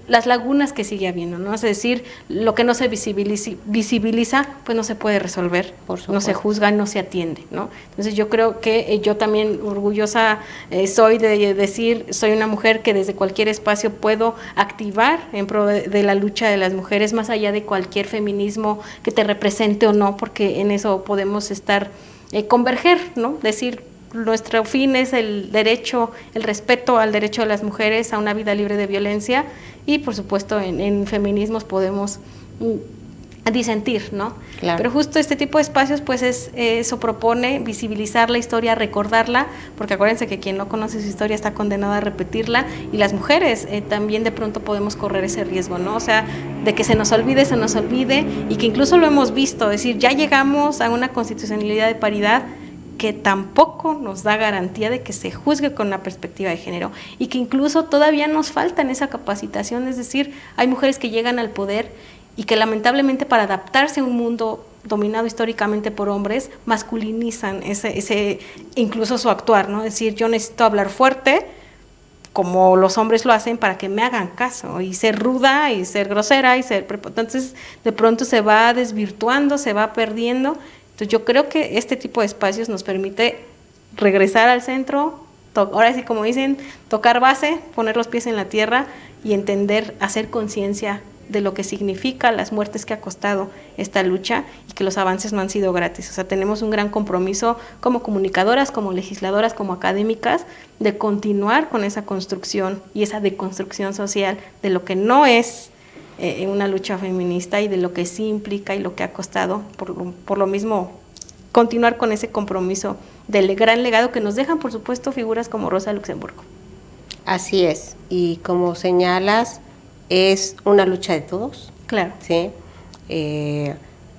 las lagunas que sigue habiendo, ¿no? Es decir, lo que no se visibiliza, pues no se puede resolver, no se juzga, no se atiende, ¿no? Entonces yo creo que yo también orgullosa soy de decir, soy una mujer que desde cualquier espacio puedo activar en pro de la lucha de las mujeres, más allá de cualquier feminismo que te represente o no, porque en eso podemos estar, converger, ¿no? Decir, nuestro fin es el derecho, el respeto al derecho de las mujeres a una vida libre de violencia, y por supuesto en feminismos podemos disentir, ¿no? Claro. Pero justo este tipo de espacios, pues eso propone visibilizar la historia, recordarla, porque acuérdense que quien no conoce su historia está condenado a repetirla, y las mujeres también de pronto podemos correr ese riesgo, ¿no? O sea, de que se nos olvide, y que incluso lo hemos visto, es decir, ya llegamos a una constitucionalidad de paridad que tampoco nos da garantía de que se juzgue con una perspectiva de género, y que incluso todavía nos falta en esa capacitación, es decir, hay mujeres que llegan al poder y que lamentablemente para adaptarse a un mundo dominado históricamente por hombres, masculinizan ese incluso su actuar, ¿no? Es decir, yo necesito hablar fuerte, como los hombres lo hacen, para que me hagan caso, y ser ruda, y ser grosera, y ser entonces de pronto se va desvirtuando, se va perdiendo. Entonces yo creo que este tipo de espacios nos permite regresar al centro, ahora sí como dicen, tocar base, poner los pies en la tierra y entender, hacer conciencia de lo que significa las muertes que ha costado esta lucha, y que los avances no han sido gratis. O sea, tenemos un gran compromiso como comunicadoras, como legisladoras, como académicas, de continuar con esa construcción y esa deconstrucción social de lo que no es una lucha feminista, y de lo que sí implica y lo que ha costado, por lo mismo continuar con ese compromiso del gran legado que nos dejan, por supuesto, figuras como Rosa Luxemburgo. Así es, y como señalas, es una lucha de todos. Claro. ¿Sí?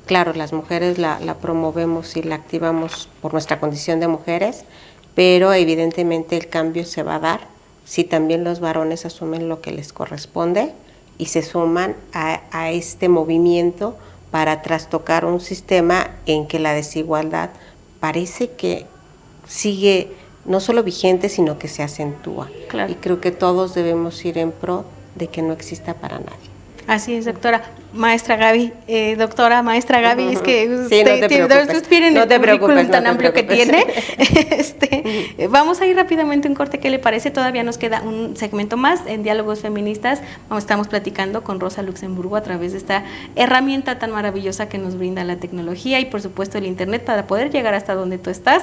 Claro, las mujeres la promovemos y la activamos por nuestra condición de mujeres, pero evidentemente el cambio se va a dar si también los varones asumen lo que les corresponde y se suman a este movimiento para trastocar un sistema en que la desigualdad parece que sigue no solo vigente, sino que se acentúa. Claro. Y creo que todos debemos ir en pro de que no exista para nadie. Así es, doctora. Maestra Gaby, maestra Gaby, es que sí, ustedes tienen el currículum tan amplio que tiene. Vamos a ir rápidamente a un corte, ¿qué le parece? Todavía nos queda un segmento más en Diálogos Feministas. Estamos platicando con Rosa Luxemburgo a través de esta herramienta tan maravillosa que nos brinda la tecnología y por supuesto el internet para poder llegar hasta donde tú estás.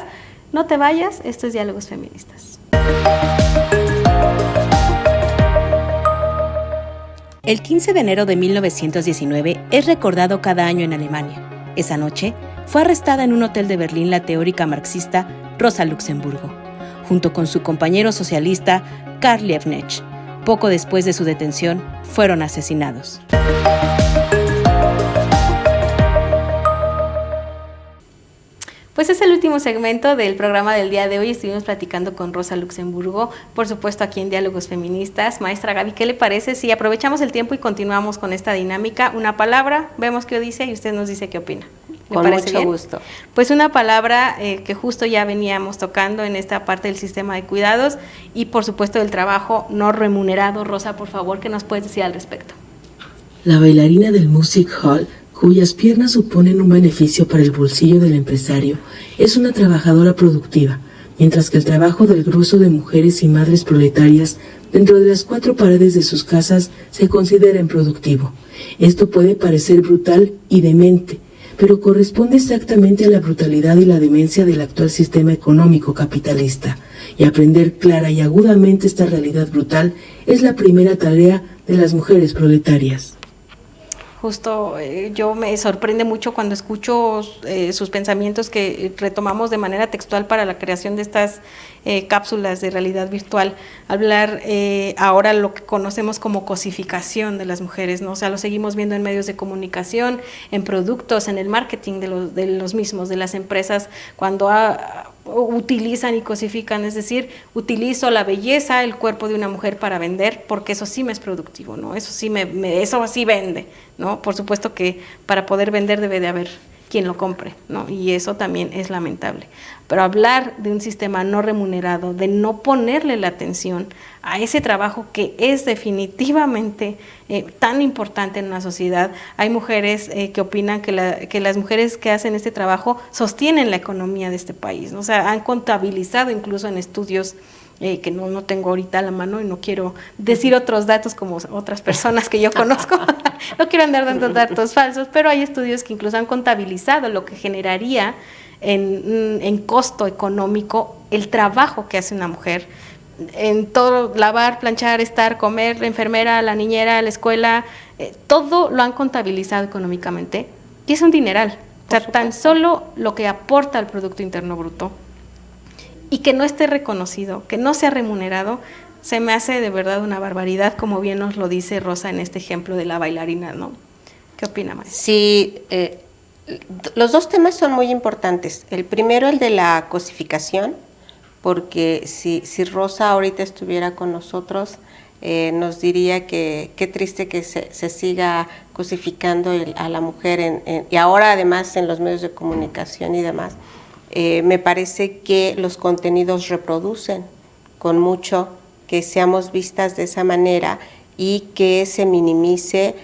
No te vayas, esto es Diálogos Feministas. El 15 de enero de 1919 es recordado cada año en Alemania. Esa noche fue arrestada en un hotel de Berlín la teórica marxista Rosa Luxemburgo, junto con su compañero socialista Karl Liebknecht. Poco después de su detención, fueron asesinados. Pues es el último segmento del programa del día de hoy. Estuvimos platicando con Rosa Luxemburgo, por supuesto aquí en Diálogos Feministas. Maestra Gaby, ¿qué le parece si aprovechamos el tiempo y continuamos con esta dinámica? Una palabra, vemos qué dice y usted nos dice qué opina. Con mucho gusto. Pues una palabra que justo ya veníamos tocando en esta parte del sistema de cuidados y por supuesto del trabajo no remunerado. Rosa, por favor, ¿qué nos puedes decir al respecto? La bailarina del Music Hall, cuyas piernas suponen un beneficio para el bolsillo del empresario, es una trabajadora productiva, mientras que el trabajo del grueso de mujeres y madres proletarias dentro de las 4 paredes de sus casas se considera improductivo. Esto puede parecer brutal y demente, pero corresponde exactamente a la brutalidad y la demencia del actual sistema económico capitalista, y aprender clara y agudamente esta realidad brutal es la primera tarea de las mujeres proletarias. Justo yo me sorprende mucho cuando escucho sus pensamientos que retomamos de manera textual para la creación de estas cápsulas de realidad virtual, hablar ahora lo que conocemos como cosificación de las mujeres, ¿no? O sea, lo seguimos viendo en medios de comunicación, en productos, en el marketing de los mismos, de las empresas, cuando utilizan y cosifican, es decir, utilizo la belleza, el cuerpo de una mujer para vender, porque eso sí me es productivo, ¿no? Eso sí eso sí vende, ¿no? Por supuesto que para poder vender debe de haber quien lo compre, ¿no? Y eso también es lamentable. Pero hablar de un sistema no remunerado, de no ponerle la atención a ese trabajo que es definitivamente tan importante en una sociedad. Hay mujeres que opinan que las mujeres que hacen este trabajo sostienen la economía de este país, ¿no? O sea, han contabilizado incluso en estudios que no tengo ahorita a la mano y no quiero decir otros datos como otras personas que yo conozco, no quiero andar dando datos falsos, pero hay estudios que incluso han contabilizado lo que generaría en costo económico el trabajo que hace una mujer, en todo, lavar, planchar, estar, comer, la enfermera, la niñera, la escuela, todo lo han contabilizado económicamente y es un dineral. O sea, tan solo lo que aporta al Producto Interno Bruto y que no esté reconocido, que no sea remunerado, se me hace de verdad una barbaridad, como bien nos lo dice Rosa en este ejemplo de la bailarina, ¿no? ¿Qué opina, maestra? Sí, los dos temas son muy importantes. El primero, el de la cosificación, porque si Rosa ahorita estuviera con nosotros, nos diría que qué triste que se siga cosificando a la mujer y ahora además en los medios de comunicación y demás. Me parece que los contenidos reproducen con mucho que seamos vistas de esa manera y que se minimice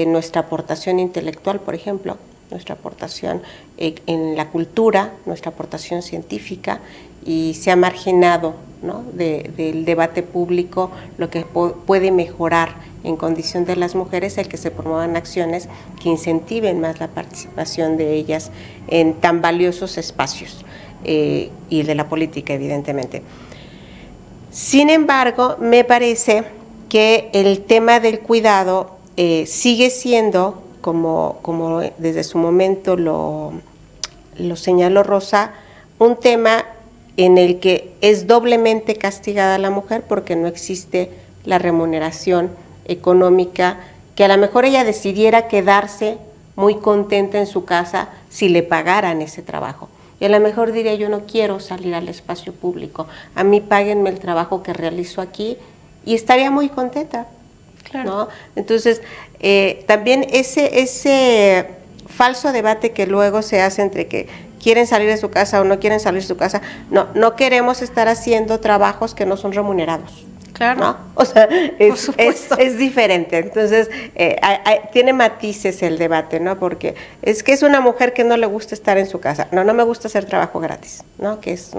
nuestra aportación intelectual, por ejemplo, nuestra aportación en la cultura, nuestra aportación científica, y se ha marginado, ¿no?, del debate público lo que puede mejorar en condición de las mujeres, el que se promuevan acciones que incentiven más la participación de ellas en tan valiosos espacios y de la política, evidentemente. Sin embargo, me parece que el tema del cuidado sigue siendo, como desde su momento lo señaló Rosa, un tema en el que es doblemente castigada la mujer porque no existe la remuneración económica, que a lo mejor ella decidiera quedarse muy contenta en su casa si le pagaran ese trabajo. Y a lo mejor diría, yo no quiero salir al espacio público, a mí páguenme el trabajo que realizo aquí, y estaría muy contenta. Claro. ¿No? Entonces, también ese falso debate que luego se hace entre que quieren salir de su casa o no quieren salir de su casa, no queremos estar haciendo trabajos que no son remunerados. Claro. ¿No? O sea, es diferente. Entonces, tiene matices el debate, ¿no? Porque es que es una mujer que no le gusta estar en su casa. No me gusta hacer trabajo gratis, ¿no? Que es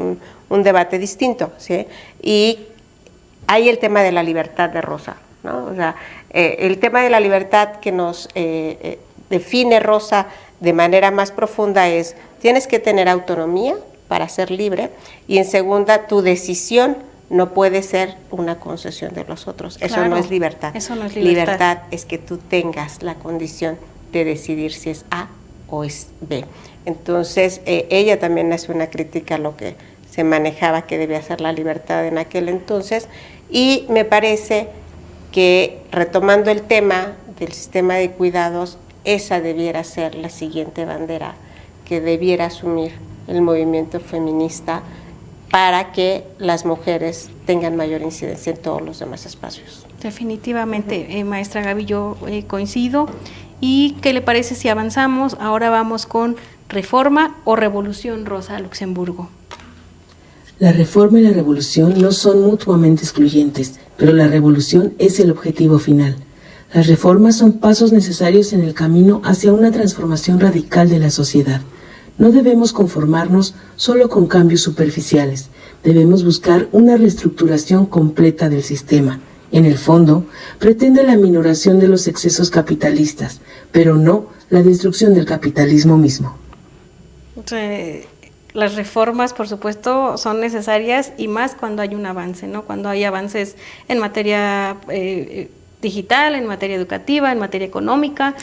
un debate distinto, ¿sí? Y hay el tema de la libertad de Rosa, ¿no? O sea, el tema de la libertad que nos define Rosa de manera más profunda es, tienes que tener autonomía para ser libre, y en segunda, tu decisión no puede ser una concesión de los otros. Eso claro, no es libertad. Eso no es libertad. Libertad es que tú tengas la condición de decidir si es A o es B. Entonces, ella también hace una crítica a lo que se manejaba que debía ser la libertad en aquel entonces, y me parece que, retomando el tema del sistema de cuidados, esa debiera ser la siguiente bandera que debiera asumir el movimiento feminista para que las mujeres tengan mayor incidencia en todos los demás espacios. Definitivamente, maestra Gaby, yo coincido. ¿Y qué le parece si avanzamos? Ahora vamos con reforma o revolución, Rosa Luxemburgo. La reforma y la revolución no son mutuamente excluyentes, pero la revolución es el objetivo final. Las reformas son pasos necesarios en el camino hacia una transformación radical de la sociedad. No debemos conformarnos solo con cambios superficiales. Debemos buscar una reestructuración completa del sistema. En el fondo, pretende la minoración de los excesos capitalistas, pero no la destrucción del capitalismo mismo. Las reformas, por supuesto, son necesarias y más cuando hay un avance, ¿no? Cuando hay avances en materia digital, en materia educativa, en materia económica.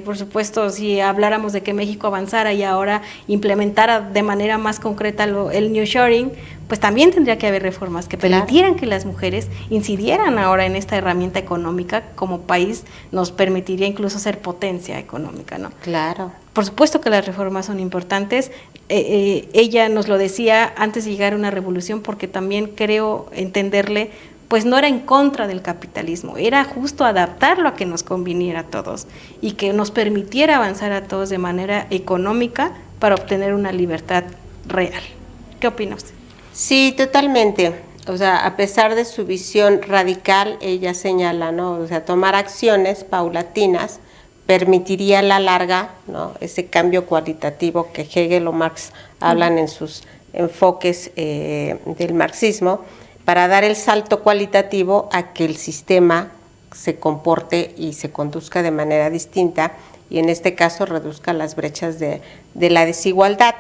Por supuesto, si habláramos de que México avanzara y ahora implementara de manera más concreta el nearshoring, pues también tendría que haber reformas que permitieran que las mujeres incidieran ahora en esta herramienta económica. Como país nos permitiría incluso ser potencia económica, ¿no? Claro. Por supuesto que las reformas son importantes. Ella nos lo decía antes de llegar a una revolución, porque también creo entenderle, pues no era en contra del capitalismo, era justo adaptarlo a que nos conviniera a todos y que nos permitiera avanzar a todos de manera económica para obtener una libertad real. ¿Qué opina usted? Sí, totalmente. O sea, a pesar de su visión radical, ella señala, ¿no? O sea, tomar acciones paulatinas permitiría a la larga, ¿no?, ese cambio cualitativo que Hegel o Marx hablan en sus enfoques del marxismo, para dar el salto cualitativo a que el sistema se comporte y se conduzca de manera distinta, y en este caso reduzca las brechas de la desigualdad.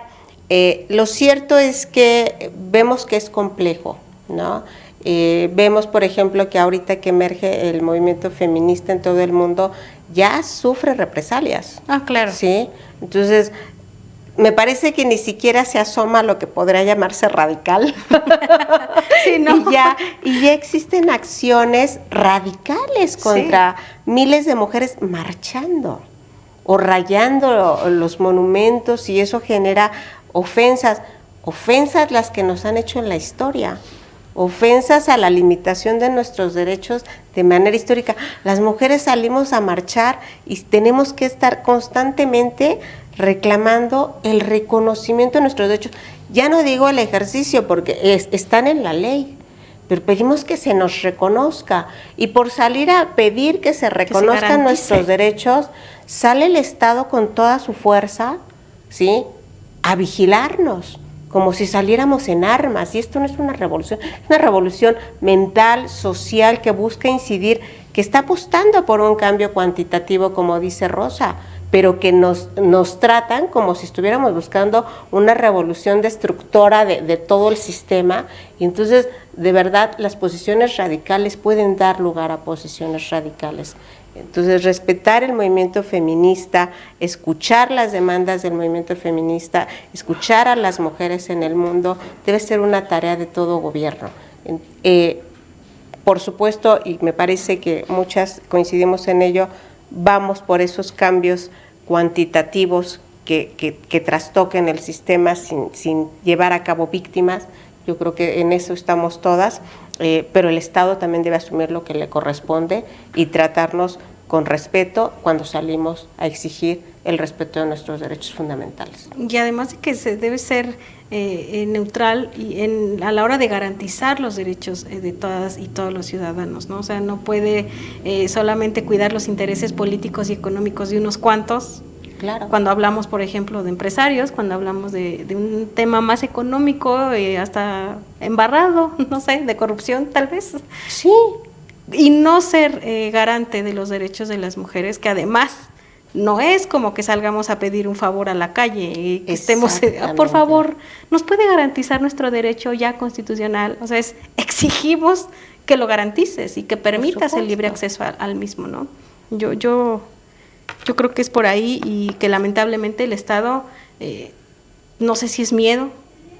Lo cierto es que vemos que es complejo, ¿no? Vemos, por ejemplo, que ahorita que emerge el movimiento feminista en todo el mundo, ya sufre represalias. Ah, claro. ¿Sí? Entonces, me parece que ni siquiera se asoma a lo que podría llamarse radical. Sí, ¿no? y ya existen acciones radicales contra miles de mujeres marchando o rayando los monumentos, y eso genera ofensas las que nos han hecho en la historia, ofensas a la limitación de nuestros derechos de manera histórica. Las mujeres salimos a marchar y tenemos que estar constantemente reclamando el reconocimiento de nuestros derechos. Ya no digo el ejercicio, porque están en la ley, pero pedimos que se nos reconozca, y por salir a pedir que se reconozcan nuestros derechos, sale el Estado con toda su fuerza, ¿sí?, a vigilarnos, como si saliéramos en armas. Y esto no es una revolución, es una revolución mental, social, que busca incidir, que está apostando por un cambio cuantitativo, como dice Rosa, pero que nos tratan como si estuviéramos buscando una revolución destructora de todo el sistema. Y entonces, de verdad, las posiciones radicales pueden dar lugar a posiciones radicales. Entonces, respetar el movimiento feminista, escuchar las demandas del movimiento feminista, escuchar a las mujeres en el mundo, debe ser una tarea de todo gobierno. Por supuesto, y me parece que muchas coincidimos en ello, vamos por esos cambios cuantitativos que trastoquen el sistema sin llevar a cabo víctimas. Yo creo que en eso estamos todas, pero el Estado también debe asumir lo que le corresponde y tratarnos con respeto cuando salimos a exigir el respeto de nuestros derechos fundamentales. Y además de que se debe ser neutral y a la hora de garantizar los derechos de todas y todos los ciudadanos, ¿no? O sea, no puede solamente cuidar los intereses políticos y económicos de unos cuantos. Claro. Cuando hablamos, por ejemplo, de empresarios, cuando hablamos de un tema más económico, hasta embarrado, no sé, de corrupción tal vez. Sí. Y no ser garante de los derechos de las mujeres, que además no es como que salgamos a pedir un favor a la calle y que estemos, por favor, nos puede garantizar nuestro derecho ya constitucional. O sea, exigimos que lo garantices y que permitas el libre acceso al mismo, ¿no? Yo creo que es por ahí, y que lamentablemente el Estado, no sé si es miedo,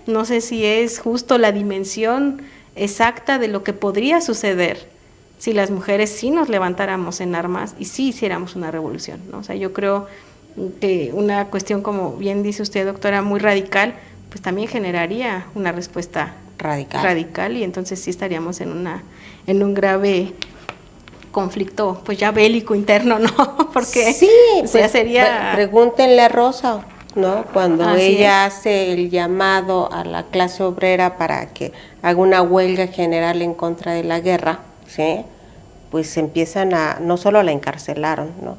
no sé si es justo la dimensión exacta de lo que podría suceder si las mujeres sí nos levantáramos en armas y sí hiciéramos una revolución, ¿no? O sea, yo creo que una cuestión, como bien dice usted, doctora, muy radical, pues también generaría una respuesta radical y entonces sí estaríamos en un grave conflicto, pues ya bélico interno, ¿no? Porque sí, pues, sería... Pregúntenle a Rosa, ¿no? Cuando Así ella hace el llamado a la clase obrera para que haga una huelga general en contra de la guerra, ¿sí? Pues empiezan no solo la encarcelaron, ¿no?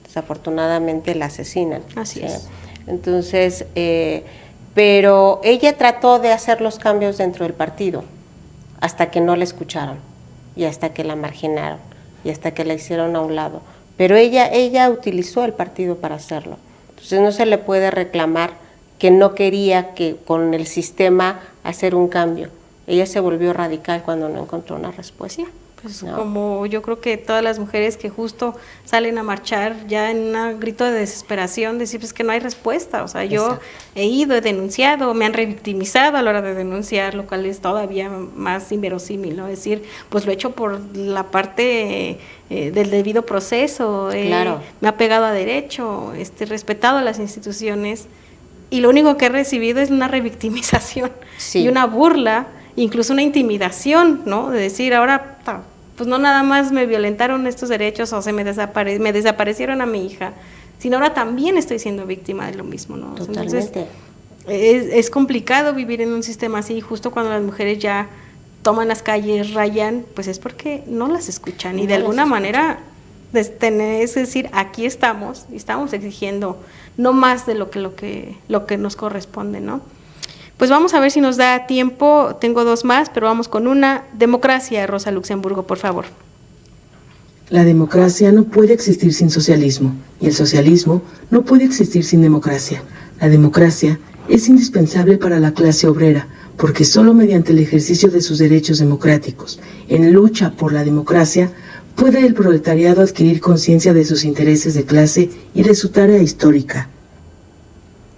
Desafortunadamente la asesinan. Así ¿sí? es. Entonces, pero ella trató de hacer los cambios dentro del partido, hasta que no la escucharon, y hasta que la marginaron, y hasta que la hicieron a un lado. Pero ella utilizó el partido para hacerlo. Entonces no se le puede reclamar que no quería que con el sistema hacer un cambio. Ella se volvió radical cuando no encontró una respuesta. Pues ¿no? como yo creo que todas las mujeres que justo salen a marchar ya en un grito de desesperación, decir pues que no hay respuesta, o sea, yo Exacto. he denunciado, me han revictimizado a la hora de denunciar, lo cual es todavía más inverosímil, ¿no? Es decir, pues lo he hecho por la parte del debido proceso, Claro. me ha pegado a derecho, respetado a las instituciones, y lo único que he recibido es una revictimización Sí. y una burla, incluso una intimidación, ¿no? De decir, ahora, pues no nada más me violentaron estos derechos o me desaparecieron a mi hija, sino ahora también estoy siendo víctima de lo mismo, ¿no? Totalmente. Entonces, es complicado vivir en un sistema así, justo cuando las mujeres ya toman las calles, rayan, pues es porque no las escuchan y de alguna manera es decir, aquí estamos y estamos exigiendo no más de lo que nos corresponde, ¿no? Pues vamos a ver si nos da tiempo, tengo dos más, pero vamos con una. Democracia, Rosa Luxemburgo, por favor. La democracia no puede existir sin socialismo, y el socialismo no puede existir sin democracia. La democracia es indispensable para la clase obrera, porque solo mediante el ejercicio de sus derechos democráticos, en lucha por la democracia, puede el proletariado adquirir conciencia de sus intereses de clase y de su tarea histórica.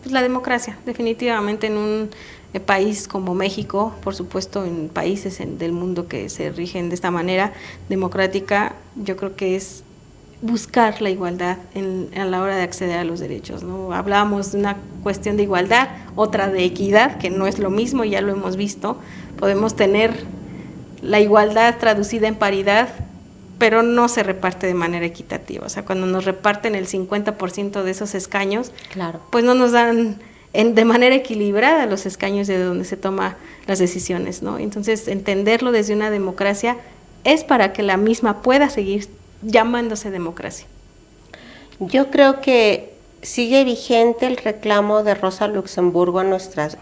Pues la democracia, definitivamente en un país como México, por supuesto en países del mundo que se rigen de esta manera democrática, yo creo que es buscar la igualdad a la hora de acceder a los derechos, ¿no? Hablábamos de una cuestión de igualdad, otra de equidad, que no es lo mismo, ya lo hemos visto. Podemos tener la igualdad traducida en paridad, pero no se reparte de manera equitativa. O sea, cuando nos reparten el 50% de esos escaños, Claro. pues no nos dan de manera equilibrada los escaños de donde se toman las decisiones, ¿no? Entonces, entenderlo desde una democracia es para que la misma pueda seguir llamándose democracia. Yo creo que sigue vigente el reclamo de Rosa Luxemburgo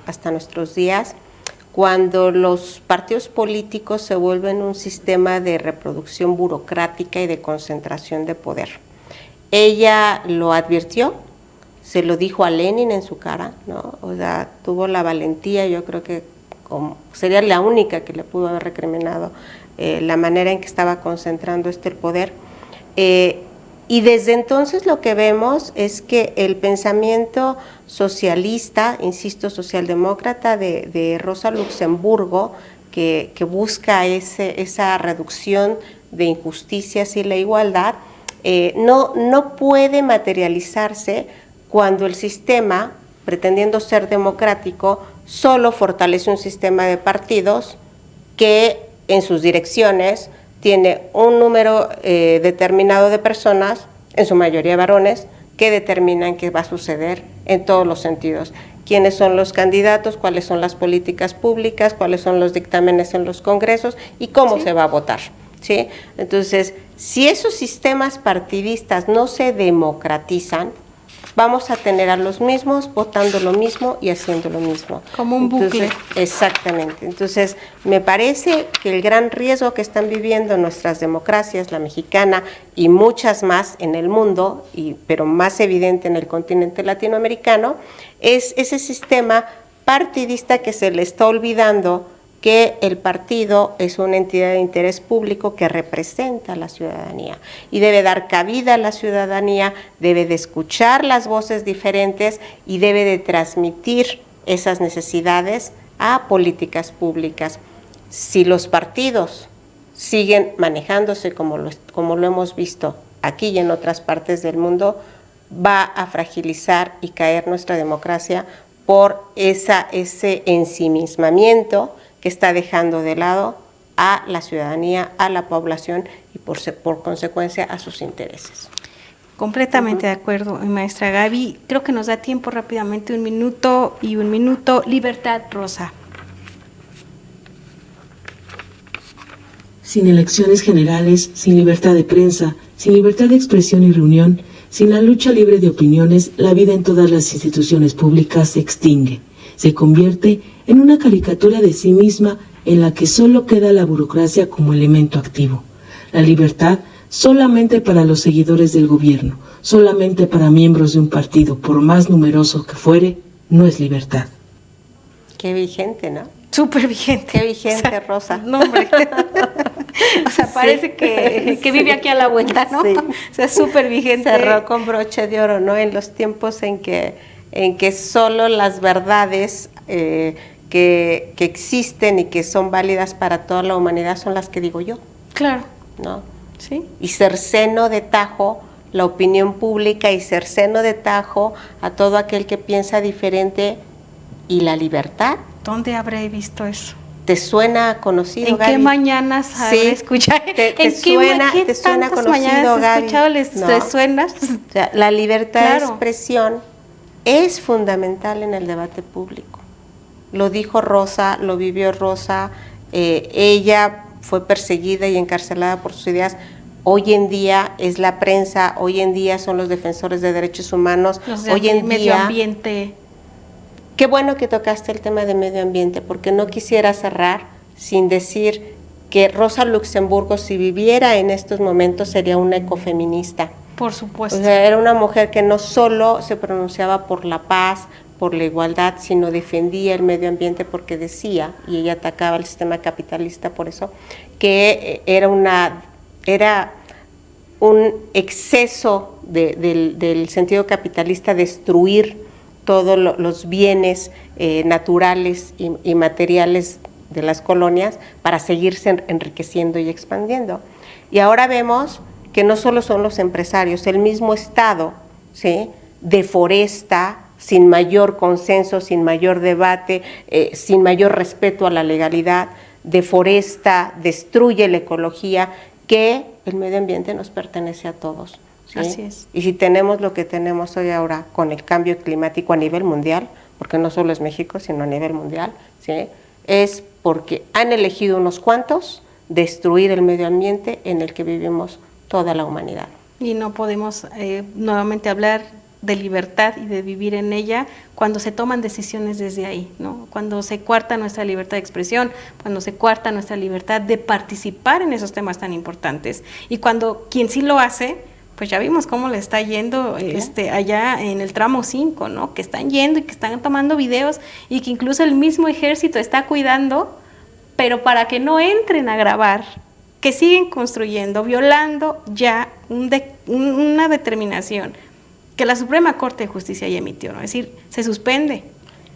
hasta nuestros días, cuando los partidos políticos se vuelven un sistema de reproducción burocrática y de concentración de poder. Ella lo advirtió, se lo dijo a Lenin en su cara, ¿no? O sea, tuvo la valentía, yo creo que sería la única que le pudo haber recriminado la manera en que estaba concentrando el poder. Y desde entonces lo que vemos es que el pensamiento socialista, insisto, socialdemócrata de Rosa Luxemburgo, que busca esa reducción de injusticias y la igualdad, no puede materializarse cuando el sistema, pretendiendo ser democrático, solo fortalece un sistema de partidos que en sus direcciones tiene un número determinado de personas, en su mayoría varones, que determinan qué va a suceder en todos los sentidos. Quiénes son los candidatos, cuáles son las políticas públicas, cuáles son los dictámenes en los congresos y cómo se va a votar, ¿sí? Entonces, si esos sistemas partidistas no se democratizan, vamos a tener a los mismos votando lo mismo y haciendo lo mismo. Como un bucle. Exactamente. Entonces, me parece que el gran riesgo que están viviendo nuestras democracias, la mexicana y muchas más en el mundo, pero más evidente en el continente latinoamericano, es ese sistema partidista que se le está olvidando que el partido es una entidad de interés público que representa a la ciudadanía y debe dar cabida a la ciudadanía, debe de escuchar las voces diferentes y debe de transmitir esas necesidades a políticas públicas. Si los partidos siguen manejándose como lo hemos visto aquí y en otras partes del mundo, va a fragilizar y caer nuestra democracia por ese ensimismamiento que está dejando de lado a la ciudadanía, a la población y por consecuencia a sus intereses. Completamente de acuerdo, maestra Gaby. Creo que nos da tiempo rápidamente, 1 minuto y 1 minuto. Libertad, Rosa. Sin elecciones generales, sin libertad de prensa, sin libertad de expresión y reunión, sin la lucha libre de opiniones, la vida en todas las instituciones públicas se extingue. Se convierte en una caricatura de sí misma en la que solo queda la burocracia como elemento activo. La libertad solamente para los seguidores del gobierno, solamente para miembros de un partido, por más numeroso que fuere, no es libertad. Qué vigente, ¿no? Súper vigente. Qué vigente, o sea, Rosa. No, hombre. O sea, parece sí. que vive aquí a la vuelta, ¿no? Sí. O sea, súper vigente. Cerró con broche de oro, ¿no? En los tiempos en que solo las verdades que existen y que son válidas para toda la humanidad son las que digo yo. Claro. ¿No? Sí. Y cerceno de tajo la opinión pública y cerceno de tajo a todo aquel que piensa diferente. ¿Y la libertad? ¿Dónde habré visto eso? ¿Te suena conocido, ¿En Gaby? qué mañanas habré escuchado? ¿Te suena conocido, Gaby? Escuchado, ¿les suena? O sea, la libertad Claro. de expresión es fundamental en el debate público. Lo dijo Rosa, lo vivió Rosa, ella fue perseguida y encarcelada por sus ideas. Hoy en día es la prensa, hoy en día son los defensores de derechos humanos, hoy en medio día… ambiente. Qué bueno que tocaste el tema de medio ambiente, porque no quisiera cerrar sin decir que Rosa Luxemburgo, si viviera en estos momentos, sería una ecofeminista. Por supuesto. O sea, era una mujer que no solo se pronunciaba por la paz, por la igualdad, sino defendía el medio ambiente porque decía, y ella atacaba el sistema capitalista por eso, que era un exceso del sentido capitalista destruir todos los bienes naturales y materiales de las colonias para seguirse enriqueciendo y expandiendo. Y ahora vemos que no solo son los empresarios, el mismo Estado, ¿sí?, deforesta sin mayor consenso, sin mayor debate, sin mayor respeto a la legalidad, deforesta, destruye la ecología, que el medio ambiente nos pertenece a todos. ¿Sí? Así es. Y si tenemos lo que tenemos hoy ahora con el cambio climático a nivel mundial, porque no solo es México, sino a nivel mundial, ¿sí?, es porque han elegido unos cuantos destruir el medio ambiente en el que vivimos toda la humanidad. Y no podemos nuevamente hablar de libertad y de vivir en ella cuando se toman decisiones desde ahí, ¿no? Cuando se coarta nuestra libertad de expresión, cuando se coarta nuestra libertad de participar en esos temas tan importantes. Y cuando quien sí lo hace, pues ya vimos cómo le está yendo allá en el tramo 5, ¿no? Que están yendo y que están tomando videos y que incluso el mismo ejército está cuidando, pero para que no entren a grabar, que siguen construyendo, violando ya una determinación que la Suprema Corte de Justicia ya emitió, ¿no? Es decir, se suspende.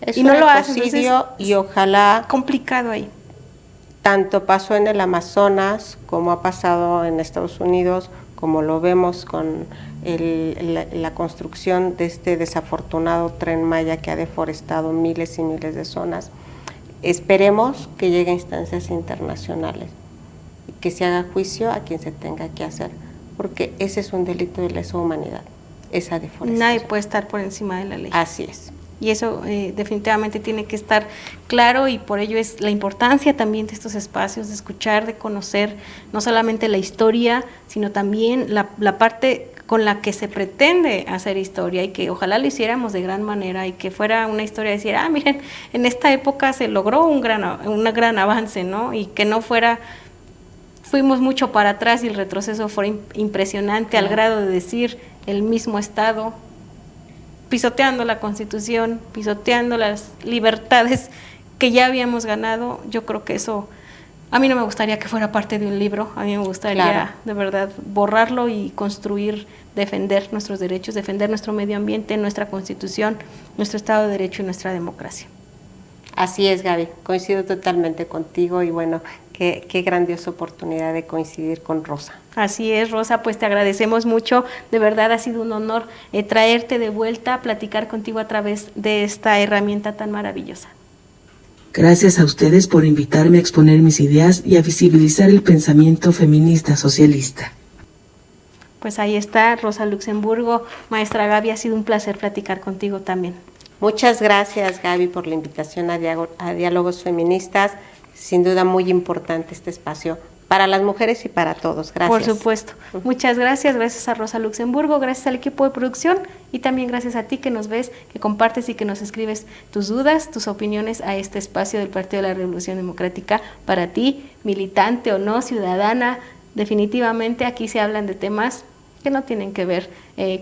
Es y un no lo hace, ecocidio y ojalá… complicado ahí. Tanto pasó en el Amazonas como ha pasado en Estados Unidos, como lo vemos con la construcción de este desafortunado Tren Maya que ha deforestado miles y miles de zonas. Esperemos que llegue a instancias internacionales y que se haga juicio a quien se tenga que hacer, porque ese es un delito de lesa humanidad, esa deforestación. Nadie puede estar por encima de la ley. Así es. Y eso definitivamente tiene que estar claro, y por ello es la importancia también de estos espacios, de escuchar, de conocer no solamente la historia, sino también la parte con la que se pretende hacer historia, y que ojalá lo hiciéramos de gran manera y que fuera una historia de decir, miren, en esta época se logró un gran avance, ¿no? Y que no fuimos mucho para atrás y el retroceso fue impresionante, al grado de decir el mismo Estado pisoteando la Constitución, pisoteando las libertades que ya habíamos ganado. Yo creo que eso, a mí no me gustaría que fuera parte de un libro, a mí me gustaría de verdad borrarlo y construir, defender nuestros derechos, defender nuestro medio ambiente, nuestra Constitución, nuestro Estado de Derecho y nuestra democracia. Así es, Gaby, coincido totalmente contigo y bueno, Qué grandiosa oportunidad de coincidir con Rosa. Así es, Rosa, pues te agradecemos mucho, de verdad ha sido un honor traerte de vuelta, platicar contigo a través de esta herramienta tan maravillosa. Gracias a ustedes por invitarme a exponer mis ideas y a visibilizar el pensamiento feminista socialista. Pues ahí está, Rosa Luxemburgo. Maestra Gaby, ha sido un placer platicar contigo también. Muchas gracias, Gaby, por la invitación a Diálogos Feministas. Sin duda muy importante este espacio para las mujeres y para todos. Gracias. Por supuesto. Muchas gracias. Gracias a Rosa Luxemburgo, gracias al equipo de producción y también gracias a ti que nos ves, que compartes y que nos escribes tus dudas, tus opiniones a este espacio del Partido de la Revolución Democrática. Para ti, militante o no, ciudadana, definitivamente aquí se hablan de temas que no tienen que ver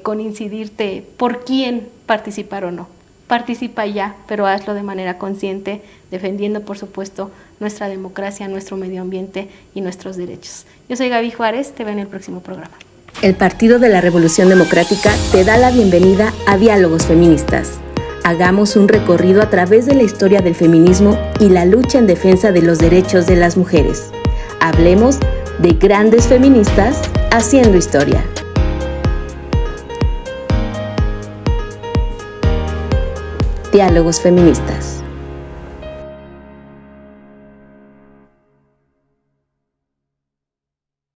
con incidirte por quién participar o no. Participa ya, pero hazlo de manera consciente, defendiendo, por supuesto, nuestra democracia, nuestro medio ambiente y nuestros derechos. Yo soy Gaby Juárez, te veo en el próximo programa. El Partido de la Revolución Democrática te da la bienvenida a Diálogos Feministas. Hagamos un recorrido a través de la historia del feminismo y la lucha en defensa de los derechos de las mujeres. Hablemos de grandes feministas haciendo historia. Diálogos Feministas.